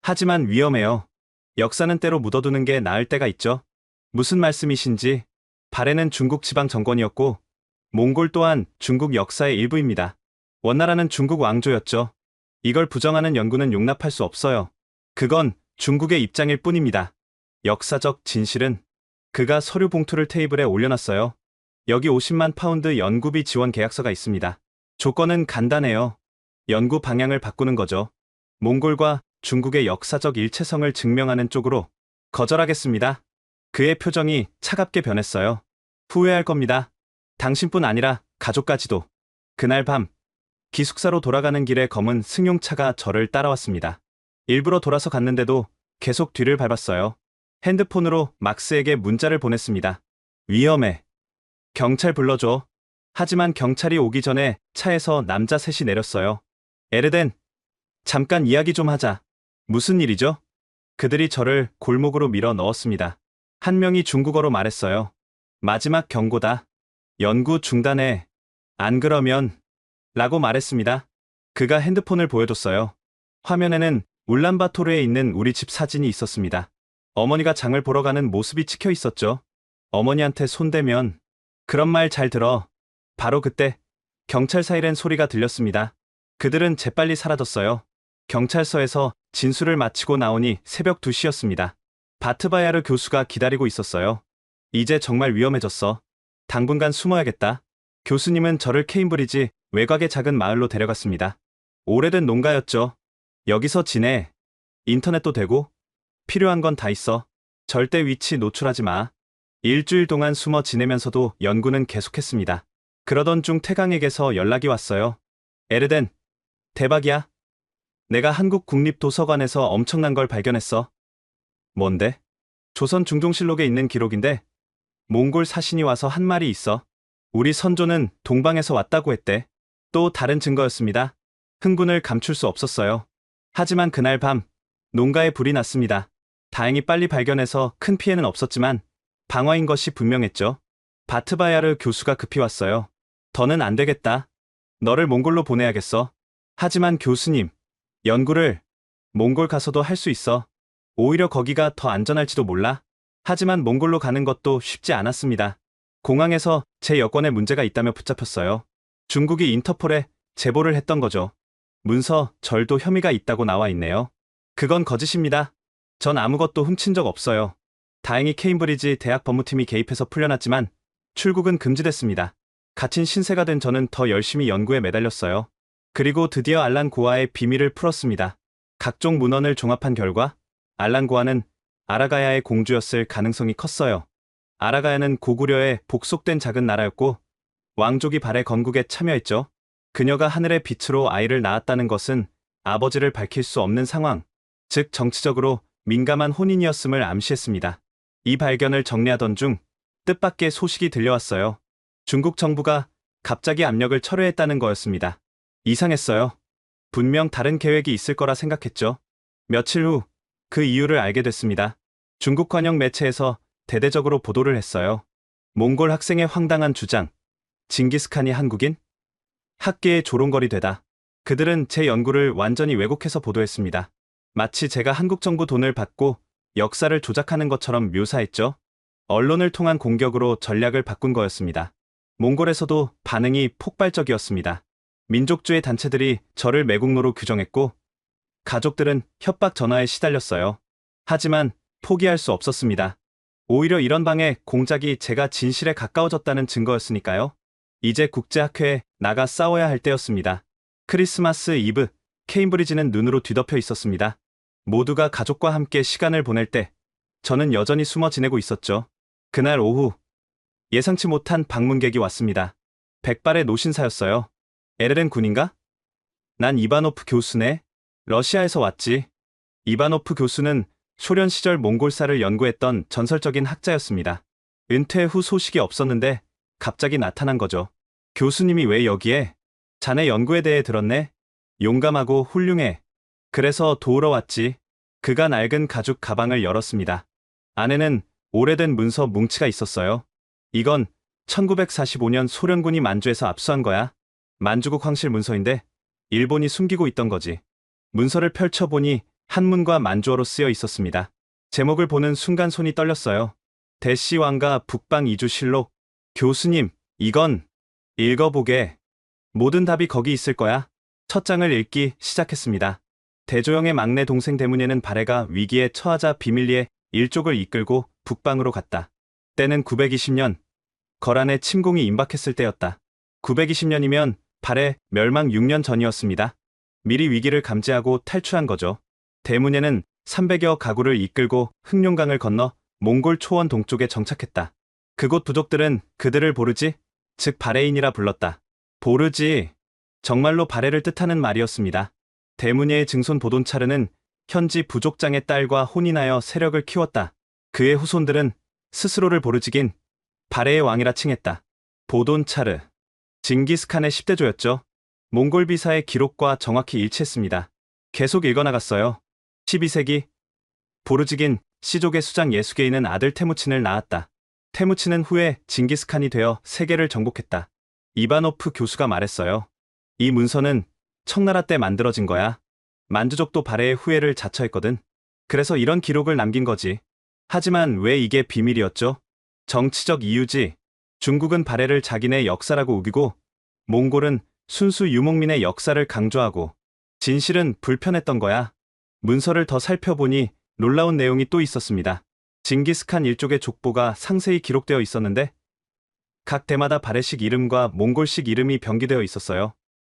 하지만 위험해요. 역사는 때로 묻어두는 게 나을 때가 있죠. 무슨 말씀이신지. 발해는 중국 지방 정권이었고 몽골 또한 중국 역사의 일부입니다. 원나라는 중국 왕조였죠. 이걸 부정하는 연구는 용납할 수 없어요. 그건 중국의 입장일 뿐입니다. 역사적 진실은 그가 서류 봉투를 테이블에 올려놨어요. 여기 50만 파운드 연구비 지원 계약서가 있습니다. 조건은 간단해요. 연구 방향을 바꾸는 거죠. 몽골과 중국의 역사적 일체성을 증명하는 쪽으로. 거절하겠습니다. 그의 표정이 차갑게 변했어요. 후회할 겁니다. 당신뿐 아니라 가족까지도. 그날 밤 기숙사로 돌아가는 길에 검은 승용차가 저를 따라왔습니다. 일부러 돌아서 갔는데도 계속 뒤를 밟았어요. 핸드폰으로 막스에게 문자를 보냈습니다. 위험해. 경찰 불러줘. 하지만 경찰이 오기 전에 차에서 남자 셋이 내렸어요. 에르덴, 잠깐 이야기 좀 하자. 무슨 일이죠? 그들이 저를 골목으로 밀어 넣었습니다. 한 명이 중국어로 말했어요. 마지막 경고다. 연구 중단해. 안 그러면... 라고 말했습니다. 그가 핸드폰을 보여줬어요. 화면에는 울란바토르에 있는 우리 집 사진이 있었습니다. 어머니가 장을 보러 가는 모습이 찍혀 있었죠. 어머니한테 손대면... 그런 말 잘 들어. 바로 그때 경찰 사이렌 소리가 들렸습니다. 그들은 재빨리 사라졌어요. 경찰서에서 진술을 마치고 나오니 새벽 2시였습니다. 바트바야르 교수가 기다리고 있었어요. 이제 정말 위험해졌어. 당분간 숨어야겠다. 교수님은 저를 케임브리지 외곽의 작은 마을로 데려갔습니다. 오래된 농가였죠. 여기서 지내. 인터넷도 되고 필요한 건 다 있어. 절대 위치 노출하지 마. 일주일 동안 숨어 지내면서도 연구는 계속했습니다. 그러던 중 태강에게서 연락이 왔어요. 에르덴, 대박이야. 내가 한국 국립도서관에서 엄청난 걸 발견했어. 뭔데? 조선 중종실록에 있는 기록인데 몽골 사신이 와서 한 말이 있어. 우리 선조는 동방에서 왔다고 했대. 또 다른 증거였습니다. 흥분을 감출 수 없었어요. 하지만 그날 밤 농가에 불이 났습니다. 다행히 빨리 발견해서 큰 피해는 없었지만 방화인 것이 분명했죠. 바트바야르 교수가 급히 왔어요. 더는 안 되겠다. 너를 몽골로 보내야겠어. 하지만 교수님, 연구를 몽골 가서도 할 수 있어. 오히려 거기가 더 안전할지도 몰라. 하지만 몽골로 가는 것도 쉽지 않았습니다. 공항에서 제 여권에 문제가 있다며 붙잡혔어요. 중국이 인터폴에 제보를 했던 거죠. 문서, 절도 혐의가 있다고 나와 있네요. 그건 거짓입니다. 전 아무것도 훔친 적 없어요. 다행히 케임브리지 대학 법무팀이 개입해서 풀려났지만 출국은 금지됐습니다. 갇힌 신세가 된 저는 더 열심히 연구에 매달렸어요. 그리고 드디어 알란 고아의 비밀을 풀었습니다. 각종 문헌을 종합한 결과 알란 고아는 아라가야의 공주였을 가능성이 컸어요. 아라가야는 고구려의 복속된 작은 나라였고 왕족이 발해 건국에 참여했죠. 그녀가 하늘의 빛으로 아이를 낳았다는 것은 아버지를 밝힐 수 없는 상황, 즉 정치적으로 민감한 혼인이었음을 암시했습니다. 이 발견을 정리하던 중 뜻밖의 소식이 들려왔어요. 중국 정부가 갑자기 압력을 철회했다는 거였습니다. 이상했어요. 분명 다른 계획이 있을 거라 생각했죠. 며칠 후 그 이유를 알게 됐습니다. 중국 관영 매체에서 대대적으로 보도를 했어요. 몽골 학생의 황당한 주장. 징기스칸이 한국인? 학계의 조롱거리 되다. 그들은 제 연구를 완전히 왜곡해서 보도했습니다. 마치 제가 한국 정부 돈을 받고 역사를 조작하는 것처럼 묘사했죠. 언론을 통한 공격으로 전략을 바꾼 거였습니다. 몽골에서도 반응이 폭발적이었습니다. 민족주의 단체들이 저를 매국노로 규정했고 가족들은 협박 전화에 시달렸어요. 하지만 포기할 수 없었습니다. 오히려 이런 방해 공작이 제가 진실에 가까워졌다는 증거였으니까요. 이제 국제학회에 나가 싸워야 할 때였습니다. 크리스마스 이브, 케임브리지는 눈으로 뒤덮여 있었습니다. 모두가 가족과 함께 시간을 보낼 때 저는 여전히 숨어 지내고 있었죠. 그날 오후 예상치 못한 방문객이 왔습니다. 백발의 노신사였어요. 에르렌 군인가? 난 이바노프 교수네. 러시아에서 왔지. 이바노프 교수는 소련 시절 몽골사를 연구했던 전설적인 학자였습니다. 은퇴 후 소식이 없었는데 갑자기 나타난 거죠. 교수님이 왜 여기에? 자네 연구에 대해 들었네. 용감하고 훌륭해. 그래서 도우러 왔지. 그가 낡은 가죽 가방을 열었습니다. 안에는 오래된 문서 뭉치가 있었어요. 이건 1945년 소련군이 만주에서 압수한 거야. 만주국 황실 문서인데 일본이 숨기고 있던 거지. 문서를 펼쳐보니 한문과 만주어로 쓰여 있었습니다. 제목을 보는 순간 손이 떨렸어요. 대시 왕가 북방 이주실록. 교수님, 이건 읽어보게. 모든 답이 거기 있을 거야. 첫 장을 읽기 시작했습니다. 대조영의 막내 동생 대문예는 발해가 위기에 처하자 비밀리에 일족을 이끌고 북방으로 갔다. 때는 920년, 거란의 침공이 임박했을 때였다. 920년이면 발해 멸망 6년 전이었습니다. 미리 위기를 감지하고 탈출한 거죠. 대문예는 300여 가구를 이끌고 흑룡강을 건너 몽골 초원 동쪽에 정착했다. 그곳 부족들은 그들을 보르지, 즉 발해인이라 불렀다. 보르지, 정말로 발해를 뜻하는 말이었습니다. 대문예의 증손 보돈차르는 현지 부족장의 딸과 혼인하여 세력을 키웠다. 그의 후손들은 스스로를 보르지긴 발해의 왕이라 칭했다. 보돈차르, 징기스칸의 10대조였죠. 몽골 비사의 기록과 정확히 일치했습니다. 계속 읽어나갔어요. 12세기, 보르지긴 시족의 수장 예수게이는 아들 테무친을 낳았다. 테무친은 후에 징기스칸이 되어 세계를 정복했다. 이바노프 교수가 말했어요. 이 문서는 청나라 때 만들어진 거야. 만주족도 발해의 후예를 자처했거든. 그래서 이런 기록을 남긴 거지. 하지만 왜 이게 비밀이었죠? 정치적 이유지. 중국은 발해를 자기네 역사라고 우기고 몽골은 순수 유목민의 역사를 강조하고 진실은 불편했던 거야. 문서를 더 살펴보니 놀라운 내용이 또 있었습니다. 징기스칸 일족의 족보가 상세히 기록되어 있었는데 각 대마다 발해식 이름과 몽골식 이름이 병기되어 있었어요.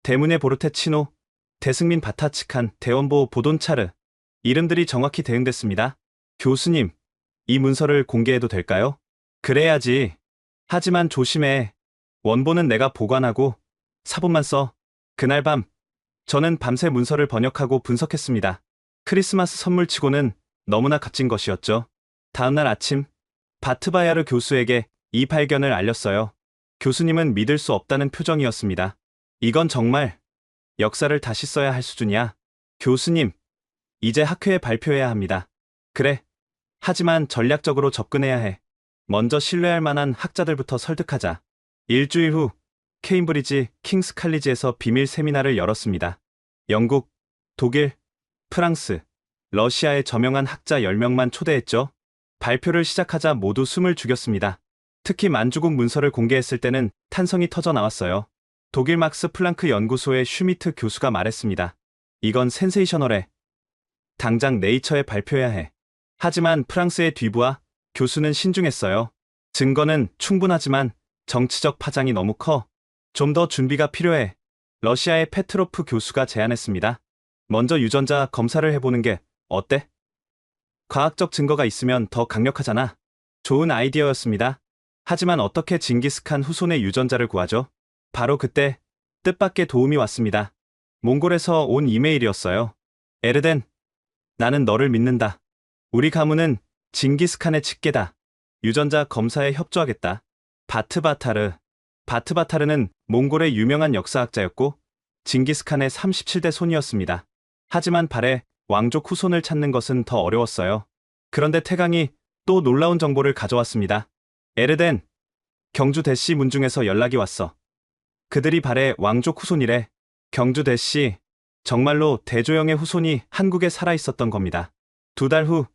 대문예 보르테 치노, 대승민 바타치칸, 대원보 보돈차르 이름들이 정확히 대응됐습니다. 교수님, 이 문서를 공개해도 될까요? 그래야지. 하지만 조심해. 원본은 내가 보관하고 사본만 써. 그날 밤, 저는 밤새 문서를 번역하고 분석했습니다. 크리스마스 선물치고는 너무나 값진 것이었죠. 다음날 아침, 바트바야르 교수에게 이 발견을 알렸어요. 교수님은 믿을 수 없다는 표정이었습니다. 이건 정말 역사를 다시 써야 할 수준이야. 교수님, 이제 학회에 발표해야 합니다. 그래. 하지만 전략적으로 접근해야 해. 먼저 신뢰할 만한 학자들부터 설득하자. 일주일 후, 케임브리지 킹스 칼리지에서 비밀 세미나를 열었습니다. 영국, 독일, 프랑스, 러시아의 저명한 학자 10명만 초대했죠. 발표를 시작하자 모두 숨을 죽였습니다. 특히 만주국 문서를 공개했을 때는 탄성이 터져 나왔어요. 독일 막스 플랑크 연구소의 슈미트 교수가 말했습니다. 이건 센세이셔널해. 당장 네이처에 발표해야 해. 하지만 프랑스의 뒤부와 교수는 신중했어요. 증거는 충분하지만 정치적 파장이 너무 커. 좀 더 준비가 필요해. 러시아의 페트로프 교수가 제안했습니다. 먼저 유전자 검사를 해보는 게 어때? 과학적 증거가 있으면 더 강력하잖아. 좋은 아이디어였습니다. 하지만 어떻게 징기스칸 후손의 유전자를 구하죠? 바로 그때 뜻밖의 도움이 왔습니다. 몽골에서 온 이메일이었어요. 에르덴, 나는 너를 믿는다. 우리 가문은 징기스칸의 직계다. 유전자 검사에 협조하겠다. 바트바타르. 바트바타르는 몽골의 유명한 역사학자였고 징기스칸의 37대 손이었습니다. 하지만 발해 왕족 후손을 찾는 것은 더 어려웠어요. 그런데 태강이 또 놀라운 정보를 가져왔습니다. 에르덴, 경주 대씨 문중에서 연락이 왔어. 그들이 발해 왕족 후손이래. 경주 대씨, 정말로 대조영의 후손이 한국에 살아있었던 겁니다. 2달 후,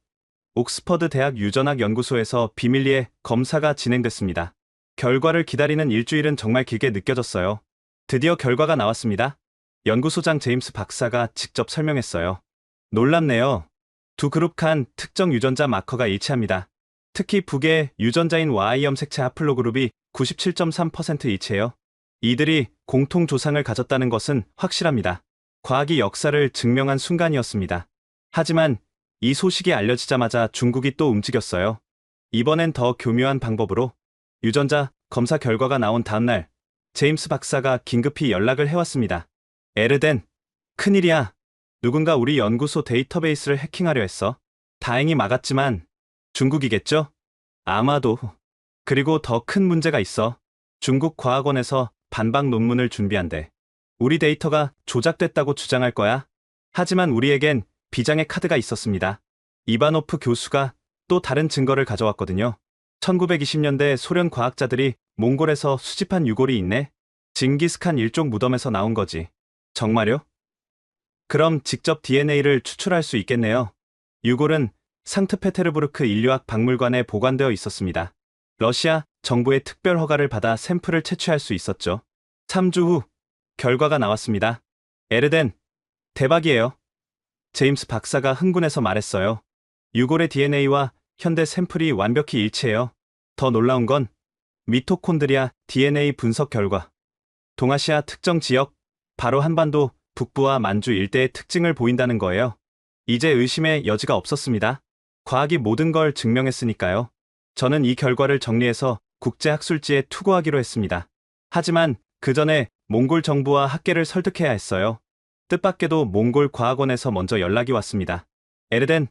옥스퍼드 대학 유전학 연구소에서 비밀리에 검사가 진행됐습니다. 결과를 기다리는 일주일은 정말 길게 느껴졌어요. 드디어 결과가 나왔습니다. 연구소장 제임스 박사가 직접 설명했어요. 놀랍네요. 두 그룹 간 특정 유전자 마커가 일치합니다. 특히 북의 유전자인 Y염 색채 하플로그룹이 97.3% 일치해요. 이들이 공통 조상을 가졌다는 것은 확실합니다. 과학이 역사를 증명한 순간이었습니다. 하지만 이 소식이 알려지자마자 중국이 또 움직였어요. 이번엔 더 교묘한 방법으로. 유전자 검사 결과가 나온 다음날 제임스 박사가 긴급히 연락을 해왔습니다. 에르덴, 큰일이야. 누군가 우리 연구소 데이터베이스를 해킹하려 했어. 다행히 막았지만 중국이겠죠? 아마도. 그리고 더 큰 문제가 있어. 중국 과학원에서 반박 논문을 준비한대. 우리 데이터가 조작됐다고 주장할 거야. 하지만 우리에겐 비장의 카드가 있었습니다. 이바노프 교수가 또 다른 증거를 가져왔거든요. 1920년대 소련 과학자들이 몽골에서 수집한 유골이 있네. 징기스칸 일족 무덤에서 나온 거지. 정말요? 그럼 직접 DNA를 추출할 수 있겠네요. 유골은 상트페테르부르크 인류학 박물관에 보관되어 있었습니다. 러시아 정부의 특별 허가를 받아 샘플을 채취할 수 있었죠. 3주 후 결과가 나왔습니다. 에르덴, 대박이에요. 제임스 박사가 흥분해서 말했어요. 유골의 DNA와 현대 샘플이 완벽히 일치해요. 더 놀라운 건 미토콘드리아 DNA 분석 결과. 동아시아 특정 지역, 바로 한반도 북부와 만주 일대의 특징을 보인다는 거예요. 이제 의심의 여지가 없었습니다. 과학이 모든 걸 증명했으니까요. 저는 이 결과를 정리해서 국제학술지에 투고하기로 했습니다. 하지만 그 전에 몽골 정부와 학계를 설득해야 했어요. 뜻밖에도 몽골 과학원에서 먼저 연락이 왔습니다. 에르덴,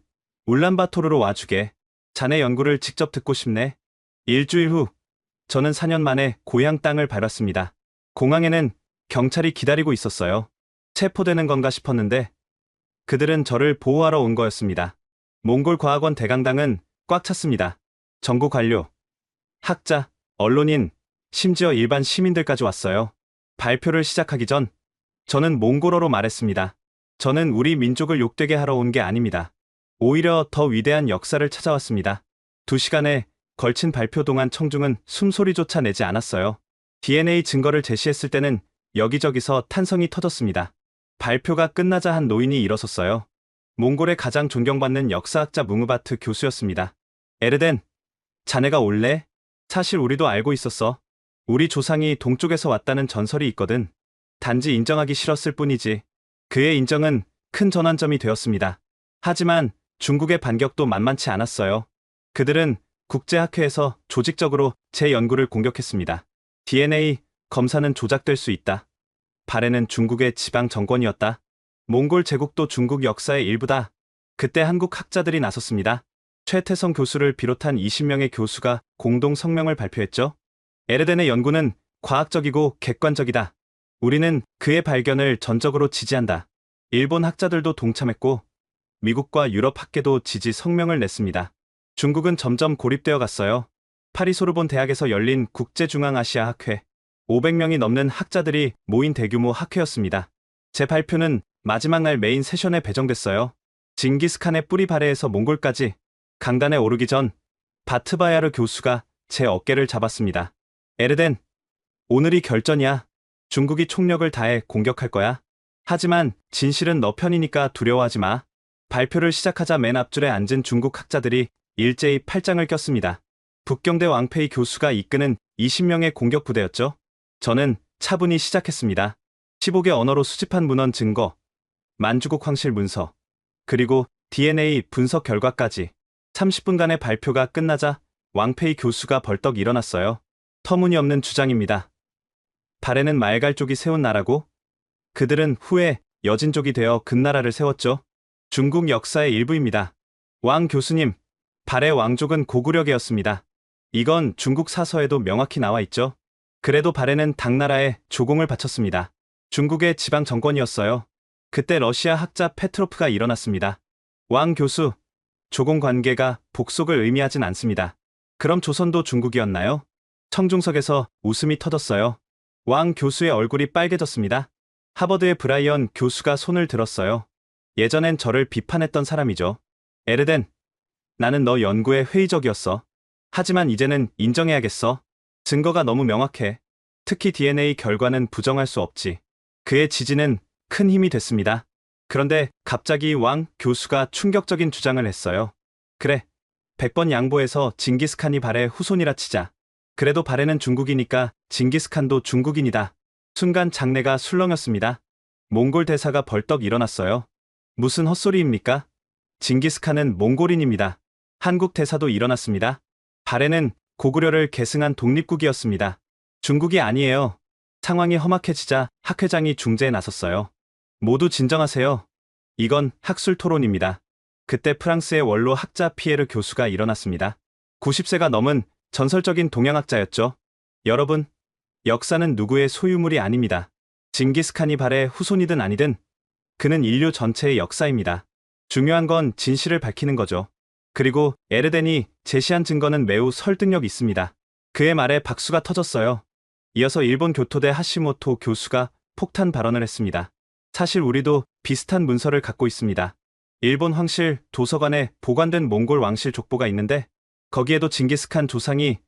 울란바토르로 와주게. 자네 연구를 직접 듣고 싶네. 일주일 후 저는 4년 만에 고향 땅을 밟았습니다. 공항에는 경찰이 기다리고 있었어요. 체포되는 건가 싶었는데 그들은 저를 보호하러 온 거였습니다. 몽골 과학원 대강당은 꽉 찼습니다. 정부 관료, 학자, 언론인, 심지어 일반 시민들까지 왔어요. 발표를 시작하기 전 저는 몽골어로 말했습니다. 저는 우리 민족을 욕되게 하러 온 게 아닙니다. 오히려 더 위대한 역사를 찾아왔습니다. 2시간에 걸친 발표 동안 청중은 숨소리조차 내지 않았어요. DNA 증거를 제시했을 때는 여기저기서 탄성이 터졌습니다. 발표가 끝나자 한 노인이 일어섰어요. 몽골의 가장 존경받는 역사학자 뭉우바트 교수였습니다. 에르덴, 자네가 올래? 사실 우리도 알고 있었어. 우리 조상이 동쪽에서 왔다는 전설이 있거든. 단지 인정하기 싫었을 뿐이지. 그의 인정은 큰 전환점이 되었습니다. 하지만 중국의 반격도 만만치 않았어요. 그들은 국제학회에서 조직적으로 제 연구를 공격했습니다. DNA 검사는 조작될 수 있다. 발해는 중국의 지방 정권이었다. 몽골 제국도 중국 역사의 일부다. 그때 한국 학자들이 나섰습니다. 최태성 교수를 비롯한 20명의 교수가 공동 성명을 발표했죠. 에르덴의 연구는 과학적이고 객관적이다. 우리는 그의 발견을 전적으로 지지한다. 일본 학자들도 동참했고 미국과 유럽 학계도 지지 성명을 냈습니다. 중국은 점점 고립되어 갔어요. 파리 소르본 대학에서 열린 국제중앙아시아 학회. 500명이 넘는 학자들이 모인 대규모 학회였습니다. 제 발표는 마지막 날 메인 세션에 배정됐어요. 징기스칸의 뿌리 발해에서 몽골까지. 강단에 오르기 전 바트바야르 교수가 제 어깨를 잡았습니다. 에르덴, 오늘이 결전이야. 중국이 총력을 다해 공격할 거야. 하지만 진실은 너 편이니까 두려워하지 마. 발표를 시작하자 맨 앞줄에 앉은 중국 학자들이 일제히 팔짱을 꼈습니다. 북경대 왕페이 교수가 이끄는 20명의 공격 부대였죠. 저는 차분히 시작했습니다. 15개 언어로 수집한 문헌 증거, 만주국 황실 문서, 그리고 DNA 분석 결과까지. 30분간의 발표가 끝나자 왕페이 교수가 벌떡 일어났어요. 터무니없는 주장입니다. 발해는 말갈족이 세운 나라고 그들은 후에 여진족이 되어 금나라를 세웠죠. 중국 역사의 일부입니다. 왕 교수님, 발해 왕족은 고구려계였습니다. 이건 중국 사서에도 명확히 나와 있죠. 그래도 발해는 당나라에 조공을 바쳤습니다. 중국의 지방 정권이었어요. 그때 러시아 학자 페트로프가 일어났습니다. 왕 교수, 조공 관계가 복속을 의미하진 않습니다. 그럼 조선도 중국이었나요? 청중석에서 웃음이 터졌어요. 왕 교수의 얼굴이 빨개졌습니다. 하버드의 브라이언 교수가 손을 들었어요. 예전엔 저를 비판했던 사람이죠. 에르덴, 나는 너 연구에 회의적이었어. 하지만 이제는 인정해야겠어. 증거가 너무 명확해. 특히 DNA 결과는 부정할 수 없지. 그의 지지는 큰 힘이 됐습니다. 그런데 갑자기 왕 교수가 충격적인 주장을 했어요. 그래, 100번 양보해서 징기스칸이 발해 후손이라 치자. 그래도 발해는 중국이니까 징기스칸도 중국인이다. 순간 장내가 술렁였습니다. 몽골 대사가 벌떡 일어났어요. 무슨 헛소리입니까? 징기스칸은 몽골인입니다. 한국 대사도 일어났습니다. 발해는 고구려를 계승한 독립국이었습니다. 중국이 아니에요. 상황이 험악해지자 학 회장이 중재에 나섰어요. 모두 진정하세요. 이건 학술 토론입니다. 그때 프랑스의 원로 학자 피에르 교수가 일어났습니다. 90세가 넘은 전설적인 동양학자였죠. 여러분, 역사는 누구의 소유물이 아닙니다. 징기스칸이 발해 후손이든 아니든 그는 인류 전체의 역사입니다. 중요한 건 진실을 밝히는 거죠. 그리고 에르덴이 제시한 증거는 매우 설득력 있습니다. 그의 말에 박수가 터졌어요. 이어서 일본 교토대 하시모토 교수가 폭탄 발언을 했습니다. 사실 우리도 비슷한 문서를 갖고 있습니다. 일본 황실 도서관에 보관된 몽골 왕실 족보가 있는데 거기에도 징기스칸 조상이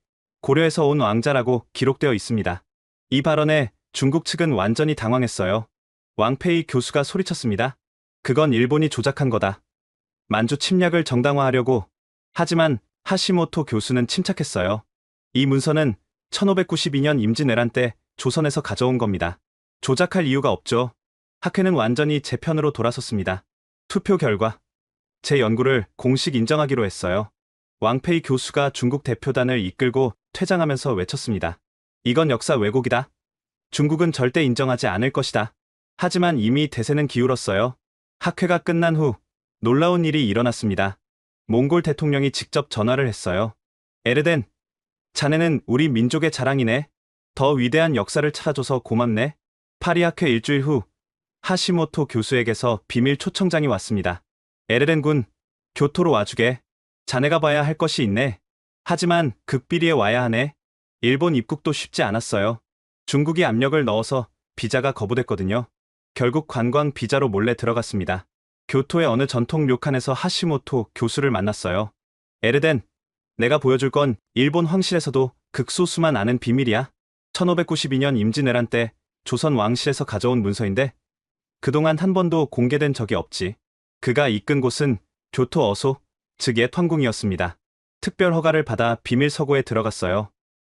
고려에서 온 왕자라고 기록되어 있습니다. 이 발언에 중국 측은 완전히 당황했어요. 왕페이 교수가 소리쳤습니다. 그건 일본이 조작한 거다. 만주 침략을 정당화하려고. 하지만 하시모토 교수는 침착했어요. 이 문서는 1592년 임진왜란 때 조선에서 가져온 겁니다. 조작할 이유가 없죠. 학회는 완전히 제 편으로 돌아섰습니다. 투표 결과 제 연구를 공식 인정하기로 했어요. 왕페이 교수가 중국 대표단을 이끌고 퇴장하면서 외쳤습니다. 이건 역사 왜곡이다. 중국은 절대 인정하지 않을 것이다. 하지만 이미 대세는 기울었어요. 학회가 끝난 후 놀라운 일이 일어났습니다. 몽골 대통령이 직접 전화를 했어요. 에르덴, 자네는 우리 민족의 자랑이네. 더 위대한 역사를 찾아줘서 고맙네. 파리 학회 일주일 후 하시모토 교수에게서 비밀 초청장이 왔습니다. 에르덴 군, 교토로 와주게. 자네가 봐야 할 것이 있네. 하지만 극비리에 와야 하네. 일본 입국도 쉽지 않았어요. 중국이 압력을 넣어서 비자가 거부됐거든요. 결국 관광 비자로 몰래 들어갔습니다. 교토의 어느 전통 료칸에서 하시모토 교수를 만났어요. 에르덴, 내가 보여줄 건 일본 황실에서도 극소수만 아는 비밀이야. 1592년 임진왜란 때 조선 왕실에서 가져온 문서인데 그동안 한 번도 공개된 적이 없지. 그가 이끈 곳은 교토 어소, 즉 옛 황궁이었습니다. 특별 허가를 받아 비밀 서고에 들어갔어요.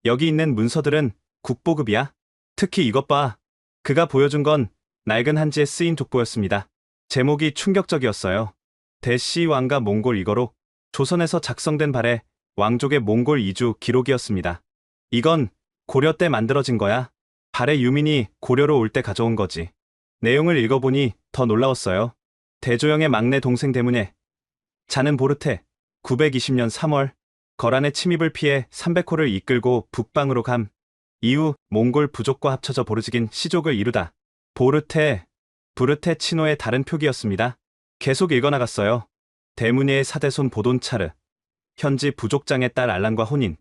여기 있는 문서들은 국보급이야. 특히 이것 봐. 그가 보여준 건 낡은 한지에 쓰인 족보였습니다. 제목이 충격적이었어요. 대시 왕가 몽골 이거록. 조선에서 작성된 발해 왕족의 몽골 이주 기록이었습니다. 이건 고려 때 만들어진 거야. 발해 유민이 고려로 올 때 가져온 거지. 내용을 읽어보니 더 놀라웠어요. 대조영의 막내 동생 대문에 자는 보르테 920년 3월 거란의 침입을 피해 300호를 이끌고 북방으로 감. 이후 몽골 부족과 합쳐져 보르직인 시족을 이루다. 보르테, 부르테 치노의 다른 표기였습니다. 계속 읽어나갔어요. 대문예의 사대손 보돈차르, 현지 부족장의 딸 알란과 혼인.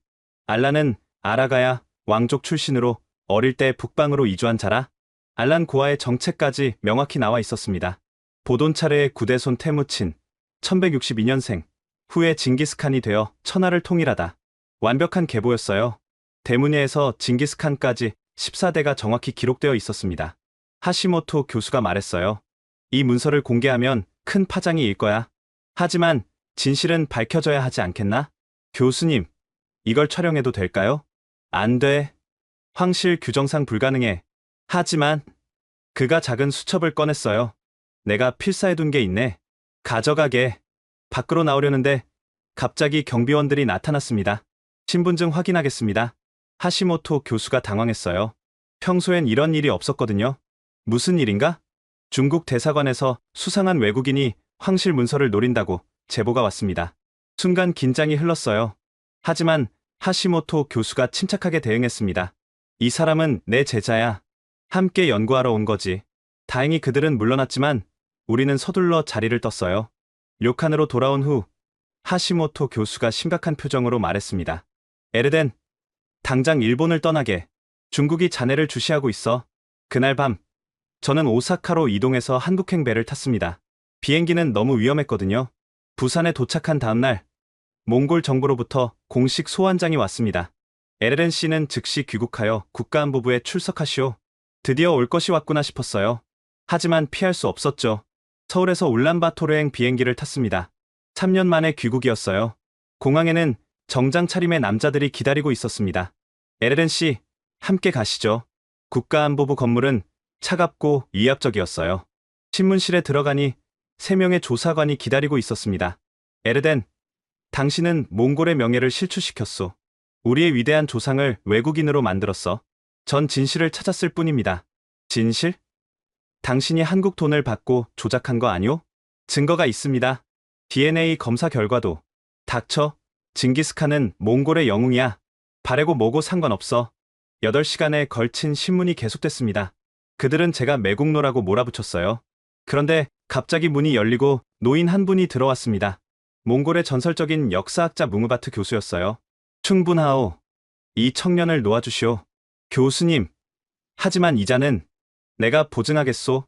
알란은 아라가야 왕족 출신으로 어릴 때 북방으로 이주한 자라. 알란 고아의 정체까지 명확히 나와 있었습니다. 보돈차르의 구대손 태무친, 1162년생, 후에 징기스칸이 되어 천하를 통일하다. 완벽한 계보였어요. 대문예에서 징기스칸까지 14대가 정확히 기록되어 있었습니다. 하시모토 교수가 말했어요. 이 문서를 공개하면 큰 파장이 일 거야. 하지만 진실은 밝혀져야 하지 않겠나? 교수님, 이걸 촬영해도 될까요? 안 돼. 황실 규정상 불가능해. 하지만 그가 작은 수첩을 꺼냈어요. 내가 필사해둔 게 있네. 가져가게. 밖으로 나오려는데 갑자기 경비원들이 나타났습니다. 신분증 확인하겠습니다. 하시모토 교수가 당황했어요. 평소엔 이런 일이 없었거든요. 무슨 일인가? 중국 대사관에서 수상한 외국인이 황실 문서를 노린다고 제보가 왔습니다. 순간 긴장이 흘렀어요. 하지만 하시모토 교수가 침착하게 대응했습니다. 이 사람은 내 제자야. 함께 연구하러 온 거지. 다행히 그들은 물러났지만 우리는 서둘러 자리를 떴어요. 료칸으로 돌아온 후 하시모토 교수가 심각한 표정으로 말했습니다. 에르덴, 당장 일본을 떠나게. 중국이 자네를 주시하고 있어. 그날 밤 저는 오사카로 이동해서 한국행 배를 탔습니다. 비행기는 너무 위험했거든요. 부산에 도착한 다음날 몽골 정부로부터 공식 소환장이 왔습니다. 에르덴 씨는 즉시 귀국하여 국가안보부에 출석하시오. 드디어 올 것이 왔구나 싶었어요. 하지만 피할 수 없었죠. 서울에서 울란바토르행 비행기를 탔습니다. 3년 만에 귀국이었어요. 공항에는 정장 차림의 남자들이 기다리고 있었습니다. 에르덴 씨, 함께 가시죠. 국가안보부 건물은 차갑고 위압적이었어요. 신문실에 들어가니 3명의 조사관이 기다리고 있었습니다. 에르덴, 당신은 몽골의 명예를 실추시켰소. 우리의 위대한 조상을 외국인으로 만들었어. 전 진실을 찾았을 뿐입니다. 진실? 당신이 한국 돈을 받고 조작한 거 아니오? 증거가 있습니다. DNA 검사 결과도. 닥쳐. 징기스칸은 몽골의 영웅이야. 바래고 뭐고 상관없어. 8시간에 걸친 신문이 계속됐습니다. 그들은 제가 매국노라고 몰아붙였어요. 그런데 갑자기 문이 열리고 노인 한 분이 들어왔습니다. 몽골의 전설적인 역사학자 뭉우바트 교수였어요. 충분하오. 이 청년을 놓아주시오. 교수님. 하지만 이자는 내가 보증하겠소.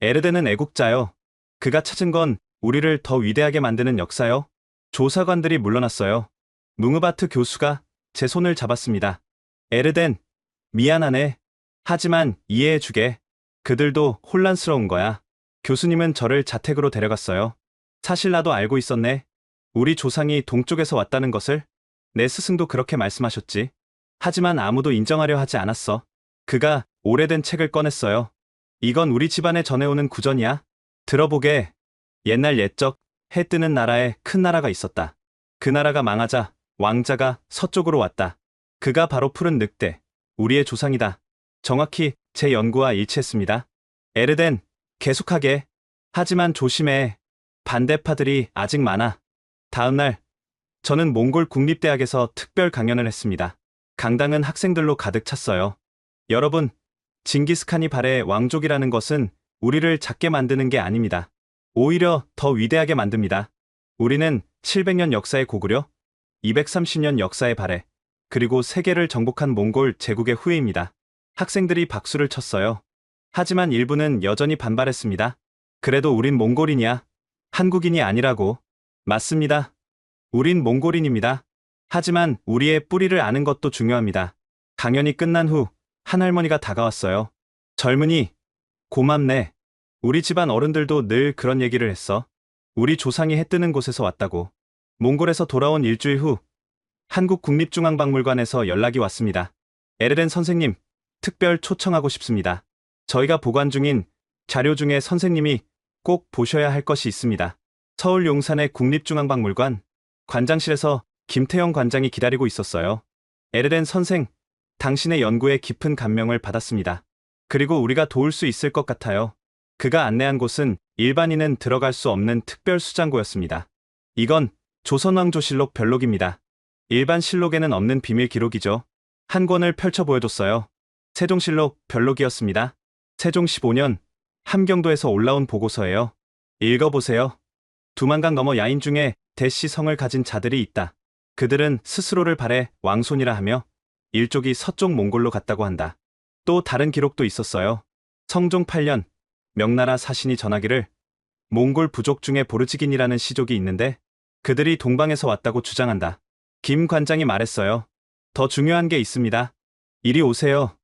에르덴은 애국자요. 그가 찾은 건 우리를 더 위대하게 만드는 역사요. 조사관들이 물러났어요. 뭉으바트 교수가 제 손을 잡았습니다. 에르덴, 미안하네. 하지만 이해해주게. 그들도 혼란스러운 거야. 교수님은 저를 자택으로 데려갔어요. 사실 나도 알고 있었네. 우리 조상이 동쪽에서 왔다는 것을. 내 스승도 그렇게 말씀하셨지. 하지만 아무도 인정하려 하지 않았어. 그가 오래된 책을 꺼냈어요. 이건 우리 집안에 전해오는 구전이야. 들어보게. 옛날 옛적 해 뜨는 나라에 큰 나라가 있었다. 그 나라가 망하자 왕자가 서쪽으로 왔다. 그가 바로 푸른 늑대, 우리의 조상이다. 정확히 제 연구와 일치했습니다. 에르덴, 계속하게. 하지만 조심해. 반대파들이 아직 많아. 다음 날, 저는 몽골 국립대학에서 특별 강연을 했습니다. 강당은 학생들로 가득 찼어요. 여러분, 징기스칸이 발해 왕족이라는 것은 우리를 작게 만드는 게 아닙니다. 오히려 더 위대하게 만듭니다. 우리는 700년 역사의 고구려, 230년 역사의 발해, 그리고 세계를 정복한 몽골 제국의 후예입니다. 학생들이 박수를 쳤어요. 하지만 일부는 여전히 반발했습니다. 그래도 우린 몽골인이야. 한국인이 아니라고. 맞습니다. 우린 몽골인입니다. 하지만 우리의 뿌리를 아는 것도 중요합니다. 강연이 끝난 후 한 할머니가 다가왔어요. 젊은이, 고맙네. 우리 집안 어른들도 늘 그런 얘기를 했어. 우리 조상이 해 뜨는 곳에서 왔다고. 몽골에서 돌아온 일주일 후 한국국립중앙박물관에서 연락이 왔습니다. 에르덴 선생님, 특별 초청하고 싶습니다. 저희가 보관 중인 자료 중에 선생님이 꼭 보셔야 할 것이 있습니다. 서울 용산의 국립중앙박물관 관장실에서 김태영 관장이 기다리고 있었어요. 에르덴 선생, 당신의 연구에 깊은 감명을 받았습니다. 그리고 우리가 도울 수 있을 것 같아요. 그가 안내한 곳은 일반인은 들어갈 수 없는 특별 수장고였습니다. 이건 조선왕조실록 별록입니다. 일반 실록에는 없는 비밀 기록이죠. 한 권을 펼쳐 보여줬어요. 세종실록 별록이었습니다. 세종 15년 함경도에서 올라온 보고서예요. 읽어보세요. 두만강 너머 야인 중에 대씨 성을 가진 자들이 있다. 그들은 스스로를 발해 왕손이라 하며 일족이 서쪽 몽골로 갔다고 한다. 또 다른 기록도 있었어요. 성종 8년 명나라 사신이 전하기를 몽골 부족 중에 보르지긴이라는 시족이 있는데 그들이 동방에서 왔다고 주장한다. 김 관장이 말했어요. 더 중요한 게 있습니다. 이리 오세요.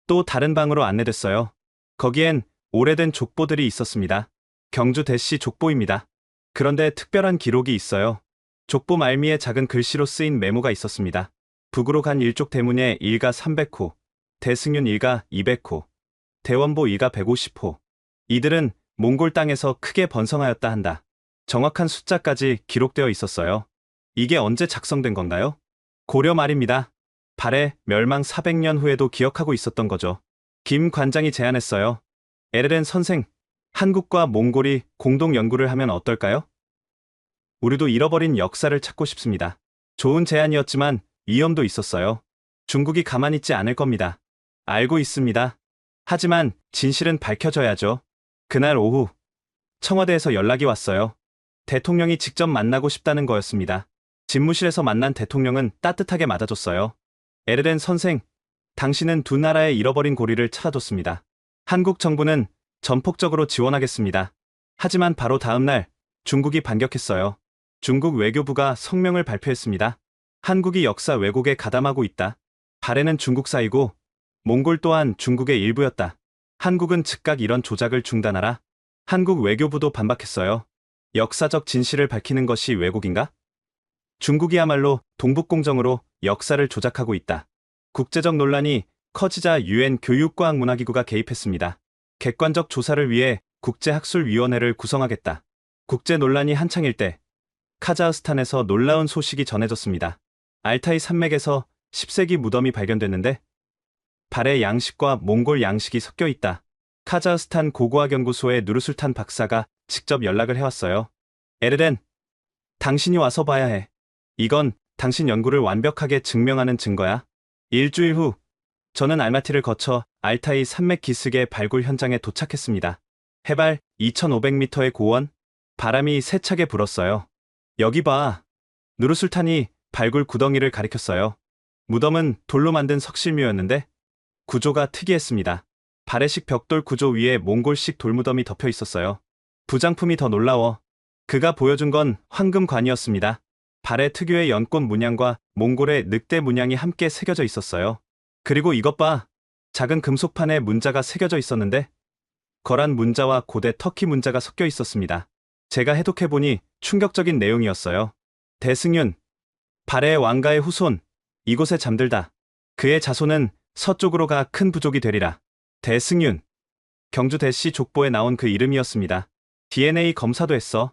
또 다른 방으로 안내됐어요. 거기엔 오래된 족보들이 있었습니다. 경주 대씨 족보입니다. 그런데 특별한 기록이 있어요. 족보 말미에 작은 글씨로 쓰인 메모가 있었습니다. 북으로 간 일족 대문에 일가 300호, 대승윤 일가 200호, 대원보 일가 150호. 이들은 몽골 땅에서 크게 번성하였다 한다. 정확한 숫자까지 기록되어 있었어요. 이게 언제 작성된 건가요? 고려 말입니다. 발해 멸망 400년 후에도 기억하고 있었던 거죠. 김 관장이 제안했어요. 에르덴 선생, 한국과 몽골이 공동 연구를 하면 어떨까요? 우리도 잃어버린 역사를 찾고 싶습니다. 좋은 제안이었지만 위험도 있었어요. 중국이 가만히 있지 않을 겁니다. 알고 있습니다. 하지만 진실은 밝혀져야죠. 그날 오후 청와대에서 연락이 왔어요. 대통령이 직접 만나고 싶다는 거였습니다. 집무실에서 만난 대통령은 따뜻하게 맞아줬어요. 에르덴 선생, 당신은 두 나라의 잃어버린 고리를 찾아줬습니다. 한국 정부는 전폭적으로 지원하겠습니다. 하지만 바로 다음 날 중국이 반격했어요. 중국 외교부가 성명을 발표했습니다. 한국이 역사 왜곡에 가담하고 있다. 발해는 중국사이고 몽골 또한 중국의 일부였다. 한국은 즉각 이런 조작을 중단하라. 한국 외교부도 반박했어요. 역사적 진실을 밝히는 것이 왜곡인가? 중국이야말로 동북공정으로 역사를 조작하고 있다. 국제적 논란이 커지자 유엔 교육과학문화기구가 개입했습니다. 객관적 조사를 위해 국제학술위원회를 구성하겠다. 국제 논란이 한창일 때 카자흐스탄에서 놀라운 소식이 전해졌습니다. 알타이 산맥에서 10세기 무덤이 발견됐는데 발해 양식과 몽골 양식이 섞여 있다. 카자흐스탄 고고학연구소의 누르술탄 박사가 직접 연락을 해왔어요. 에르덴, 당신이 와서 봐야 해. 이건 당신 연구를 완벽하게 증명하는 증거야. 일주일 후 저는 알마티를 거쳐 알타이 산맥 기슭의 발굴 현장에 도착했습니다. 해발 2500m의 고원, 바람이 세차게 불었어요. 여기 봐. 누르술탄이 발굴 구덩이를 가리켰어요. 무덤은 돌로 만든 석실묘였는데 구조가 특이했습니다. 발해식 벽돌 구조 위에 몽골식 돌무덤이 덮여 있었어요. 부장품이 더 놀라워. 그가 보여준 건 황금관이었습니다. 발해 특유의 연꽃 문양과 몽골의 늑대 문양이 함께 새겨져 있었어요. 그리고 이것 봐. 작은 금속판에 문자가 새겨져 있었는데 거란 문자와 고대 터키 문자가 섞여 있었습니다. 제가 해독해보니 충격적인 내용이었어요. 대승윤, 발해의 왕가의 후손, 이곳에 잠들다. 그의 자손은 서쪽으로 가 큰 부족이 되리라. 대승윤, 경주 대씨 족보에 나온 그 이름이었습니다. DNA 검사도 했어.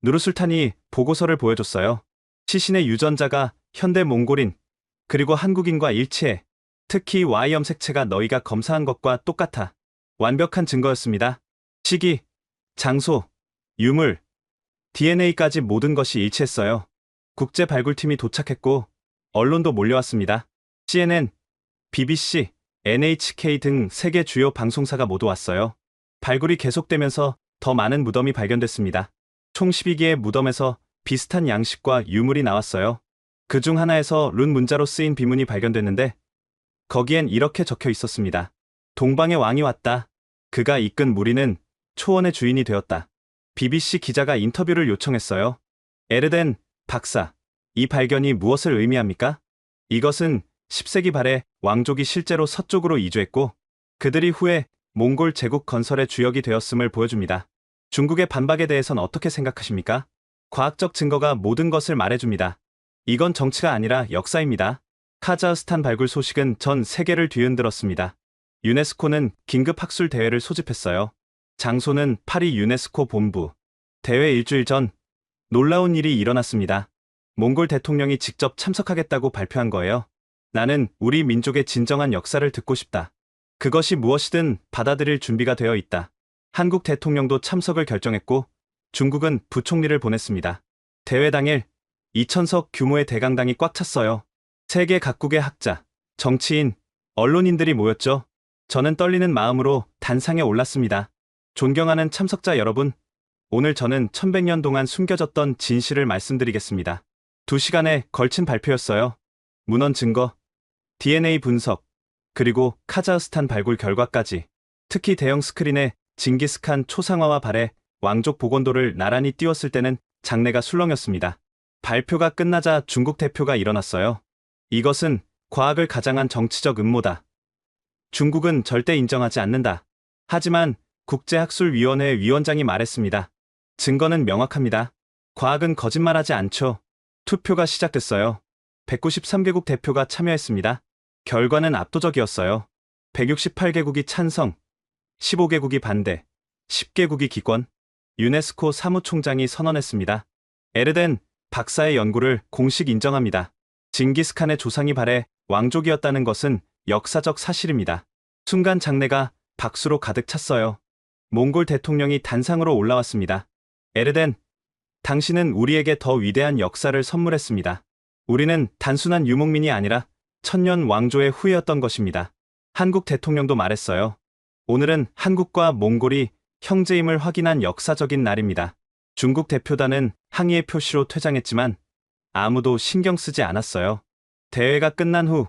누르술탄이 보고서를 보여줬어요. 시신의 유전자가 현대 몽골인, 그리고 한국인과 일치해. 특히 Y 염색체가 너희가 검사한 것과 똑같아. 완벽한 증거였습니다. 시기, 장소, 유물, DNA까지 모든 것이 일치했어요. 국제 발굴팀이 도착했고 언론도 몰려왔습니다. CNN, BBC, NHK 등 세계 주요 방송사가 모두 왔어요. 발굴이 계속되면서 더 많은 무덤이 발견됐습니다. 총 12개의 무덤에서 비슷한 양식과 유물이 나왔어요. 그중 하나에서 룬 문자로 쓰인 비문이 발견됐는데 거기엔 이렇게 적혀 있었습니다. 동방의 왕이 왔다. 그가 이끈 무리는 초원의 주인이 되었다. BBC 기자가 인터뷰를 요청했어요. 에르덴 박사, 이 발견이 무엇을 의미합니까? 이것은 10세기 발해 왕족이 실제로 서쪽으로 이주했고 그들이 후에 몽골 제국 건설의 주역이 되었음을 보여줍니다. 중국의 반박에 대해선 어떻게 생각하십니까? 과학적 증거가 모든 것을 말해줍니다. 이건 정치가 아니라 역사입니다. 카자흐스탄 발굴 소식은 전 세계를 뒤흔들었습니다. 유네스코는 긴급 학술 대회를 소집했어요. 장소는 파리 유네스코 본부. 대회 일주일 전 놀라운 일이 일어났습니다. 몽골 대통령이 직접 참석하겠다고 발표한 거예요. 나는 우리 민족의 진정한 역사를 듣고 싶다. 그것이 무엇이든 받아들일 준비가 되어 있다. 한국 대통령도 참석을 결정했고 중국은 부총리를 보냈습니다. 대회 당일 2,000석 규모의 대강당이 꽉 찼어요. 세계 각국의 학자, 정치인, 언론인들이 모였죠. 저는 떨리는 마음으로 단상에 올랐습니다. 존경하는 참석자 여러분, 오늘 저는 1100년 동안 숨겨졌던 진실을 말씀드리겠습니다. 2시간에 걸친 발표였어요. 문헌 증거, DNA 분석, 그리고 카자흐스탄 발굴 결과까지. 특히 대형 스크린에 징기스칸 초상화와 발해 왕족 복원도를 나란히 띄웠을 때는 장내가 술렁였습니다. 발표가 끝나자 중국 대표가 일어났어요. 이것은 과학을 가장한 정치적 음모다. 중국은 절대 인정하지 않는다. 하지만 국제학술위원회 위원장이 말했습니다. 증거는 명확합니다. 과학은 거짓말하지 않죠. 투표가 시작됐어요. 193개국 대표가 참여했습니다. 결과는 압도적이었어요. 168개국이 찬성, 15개국이 반대, 10개국이 기권. 유네스코 사무총장이 선언했습니다. 에르덴 박사의 연구를 공식 인정합니다. 징기스칸의 조상이 발해 왕족이었다는 것은 역사적 사실입니다. 순간 장내가 박수로 가득 찼어요. 몽골 대통령이 단상으로 올라왔습니다. 에르덴, 당신은 우리에게 더 위대한 역사를 선물했습니다. 우리는 단순한 유목민이 아니라 천년 왕조의 후예였던 것입니다. 한국 대통령도 말했어요. 오늘은 한국과 몽골이 형제임을 확인한 역사적인 날입니다. 중국 대표단은 항의의 표시로 퇴장했지만 아무도 신경 쓰지 않았어요. 대회가 끝난 후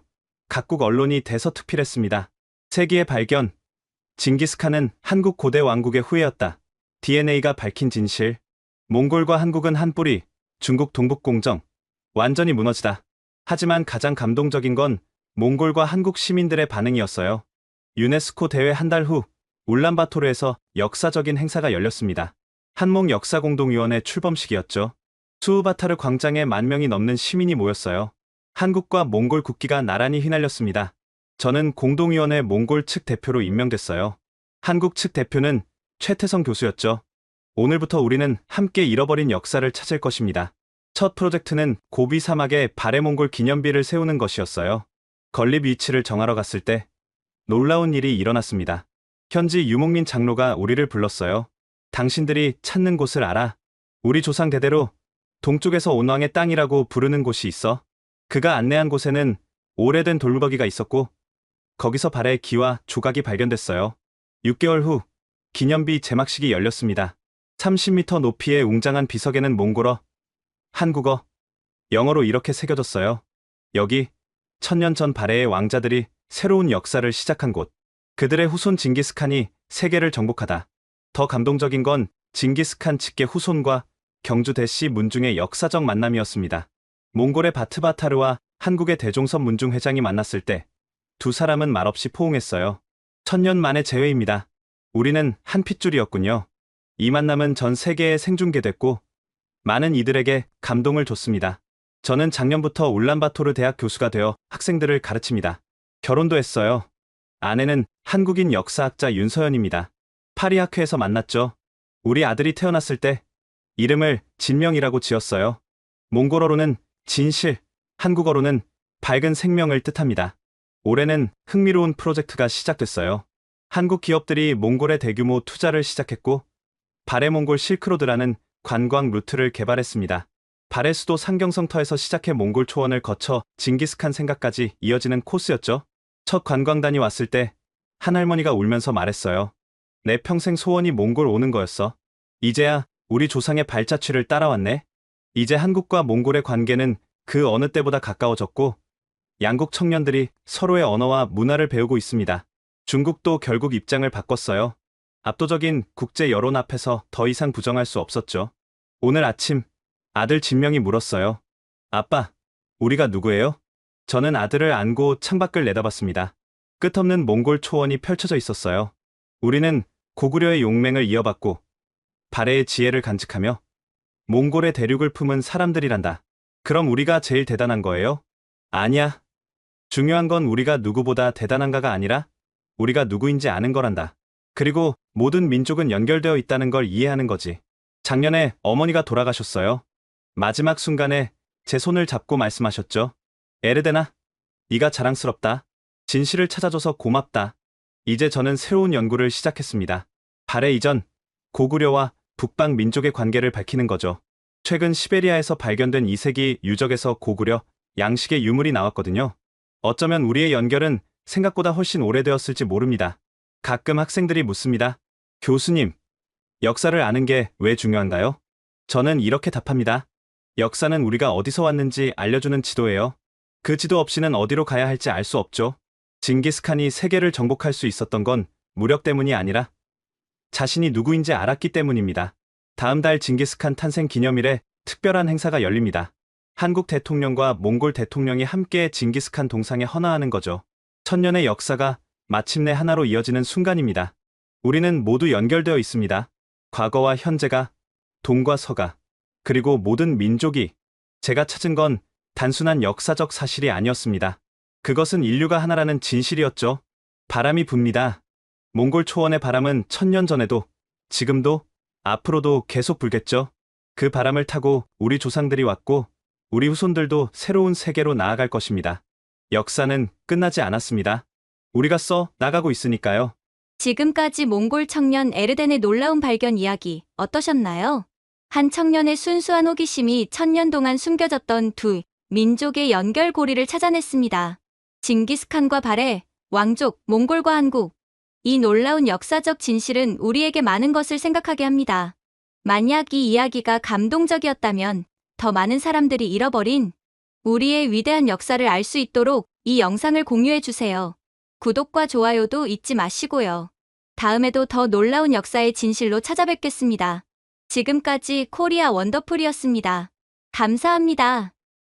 각국 언론이 대서특필했습니다. 세기의 발견, 징기스칸은 한국 고대 왕국의 후예였다. DNA가 밝힌 진실, 몽골과 한국은 한 뿌리, 중국 동북공정, 완전히 무너지다. 하지만 가장 감동적인 건 몽골과 한국 시민들의 반응이었어요. 유네스코 대회 한 달 후 울란바토르에서 역사적인 행사가 열렸습니다. 한몽 역사공동위원회 출범식이었죠. 수우바타르 광장에 10,000명이 넘는 시민이 모였어요. 한국과 몽골 국기가 나란히 휘날렸습니다. 저는 공동위원회 몽골 측 대표로 임명됐어요. 한국 측 대표는 최태성 교수였죠. 오늘부터 우리는 함께 잃어버린 역사를 찾을 것입니다. 첫 프로젝트는 고비 사막에 발해 몽골 기념비를 세우는 것이었어요. 건립 위치를 정하러 갔을 때 놀라운 일이 일어났습니다. 현지 유목민 장로가 우리를 불렀어요. 당신들이 찾는 곳을 알아. 우리 조상 대대로 동쪽에서 온 왕의 땅이라고 부르는 곳이 있어. 그가 안내한 곳에는 오래된 돌무더기가 있었고 거기서 발해의 기와 조각이 발견됐어요. 6개월 후 기념비 제막식이 열렸습니다. 30m 높이의 웅장한 비석에는 몽골어, 한국어, 영어로 이렇게 새겨졌어요. 여기 1000년 전 발해의 왕자들이 새로운 역사를 시작한 곳. 그들의 후손 징기스칸이 세계를 정복하다. 더 감동적인 건 징기스칸 측의 후손과 경주 대씨 문중의 역사적 만남이었습니다. 몽골의 바트바타르와 한국의 대종섭 문중 회장이 만났을 때 두 사람은 말없이 포옹했어요. 1000년 만의 재회입니다. 우리는 한 핏줄이었군요. 이 만남은 전 세계에 생중계됐고 많은 이들에게 감동을 줬습니다. 저는 작년부터 울란바토르 대학 교수가 되어 학생들을 가르칩니다. 결혼도 했어요. 아내는 한국인 역사학자 윤서연입니다. 파리 학회에서 만났죠. 우리 아들이 태어났을 때 이름을 진명이라고 지었어요. 몽골어로는 진실, 한국어로는 밝은 생명을 뜻합니다. 올해는 흥미로운 프로젝트가 시작됐어요. 한국 기업들이 몽골에 대규모 투자를 시작했고 발해몽골 실크로드라는 관광 루트를 개발했습니다. 발해 수도 상경성터에서 시작해 몽골 초원을 거쳐 징기스칸 생가까지 이어지는 코스였죠. 첫 관광단이 왔을 때 한 할머니가 울면서 말했어요. 내 평생 소원이 몽골 오는 거였어. 이제야 우리 조상의 발자취를 따라왔네. 이제 한국과 몽골의 관계는 그 어느 때보다 가까워졌고 양국 청년들이 서로의 언어와 문화를 배우고 있습니다. 중국도 결국 입장을 바꿨어요. 압도적인 국제 여론 앞에서 더 이상 부정할 수 없었죠. 오늘 아침 아들 진명이 물었어요. 아빠, 우리가 누구예요? 저는 아들을 안고 창밖을 내다봤습니다. 끝없는 몽골 초원이 펼쳐져 있었어요. 우리는 고구려의 용맹을 이어받고 발해의 지혜를 간직하며 몽골의 대륙을 품은 사람들이란다. 그럼 우리가 제일 대단한 거예요? 아니야. 중요한 건 우리가 누구보다 대단한가가 아니라 우리가 누구인지 아는 거란다. 그리고 모든 민족은 연결되어 있다는 걸 이해하는 거지. 작년에 어머니가 돌아가셨어요. 마지막 순간에 제 손을 잡고 말씀하셨죠. 에르데나, 네가 자랑스럽다. 진실을 찾아줘서 고맙다. 이제 저는 새로운 연구를 시작했습니다. 발해 이전 고구려와 북방 민족의 관계를 밝히는 거죠. 최근 시베리아에서 발견된 2세기 유적에서 고구려, 양식의 유물이 나왔거든요. 어쩌면 우리의 연결은 생각보다 훨씬 오래되었을지 모릅니다. 가끔 학생들이 묻습니다. 교수님, 역사를 아는 게 왜 중요한가요? 저는 이렇게 답합니다. 역사는 우리가 어디서 왔는지 알려주는 지도예요. 그 지도 없이는 어디로 가야 할지 알 수 없죠. 징기스칸이 세계를 정복할 수 있었던 건 무력 때문이 아니라 자신이 누구인지 알았기 때문입니다. 다음 달 징기스칸 탄생 기념일에 특별한 행사가 열립니다. 한국 대통령과 몽골 대통령이 함께 징기스칸 동상에 헌화하는 거죠. 1000년의 역사가 마침내 하나로 이어지는 순간입니다. 우리는 모두 연결되어 있습니다. 과거와 현재가, 동과 서가, 그리고 모든 민족이. 제가 찾은 건 단순한 역사적 사실이 아니었습니다. 그것은 인류가 하나라는 진실이었죠. 바람이 붑니다. 몽골 초원의 바람은 1000년 전에도, 지금도, 앞으로도 계속 불겠죠. 그 바람을 타고 우리 조상들이 왔고 우리 후손들도 새로운 세계로 나아갈 것입니다. 역사는 끝나지 않았습니다. 우리가 써 나가고 있으니까요. 지금까지 몽골 청년 에르덴의 놀라운 발견 이야기 어떠셨나요? 한 청년의 순수한 호기심이 1000년 동안 숨겨졌던 두 민족의 연결고리를 찾아냈습니다. 징기스칸과 발해, 왕족, 몽골과 한국. 이 놀라운 역사적 진실은 우리에게 많은 것을 생각하게 합니다. 만약 이 이야기가 감동적이었다면 더 많은 사람들이 잃어버린 우리의 위대한 역사를 알 수 있도록 이 영상을 공유해주세요. 구독과 좋아요도 잊지 마시고요. 다음에도 더 놀라운 역사의 진실로 찾아뵙겠습니다. 지금까지 코리아 원더풀이었습니다. 감사합니다.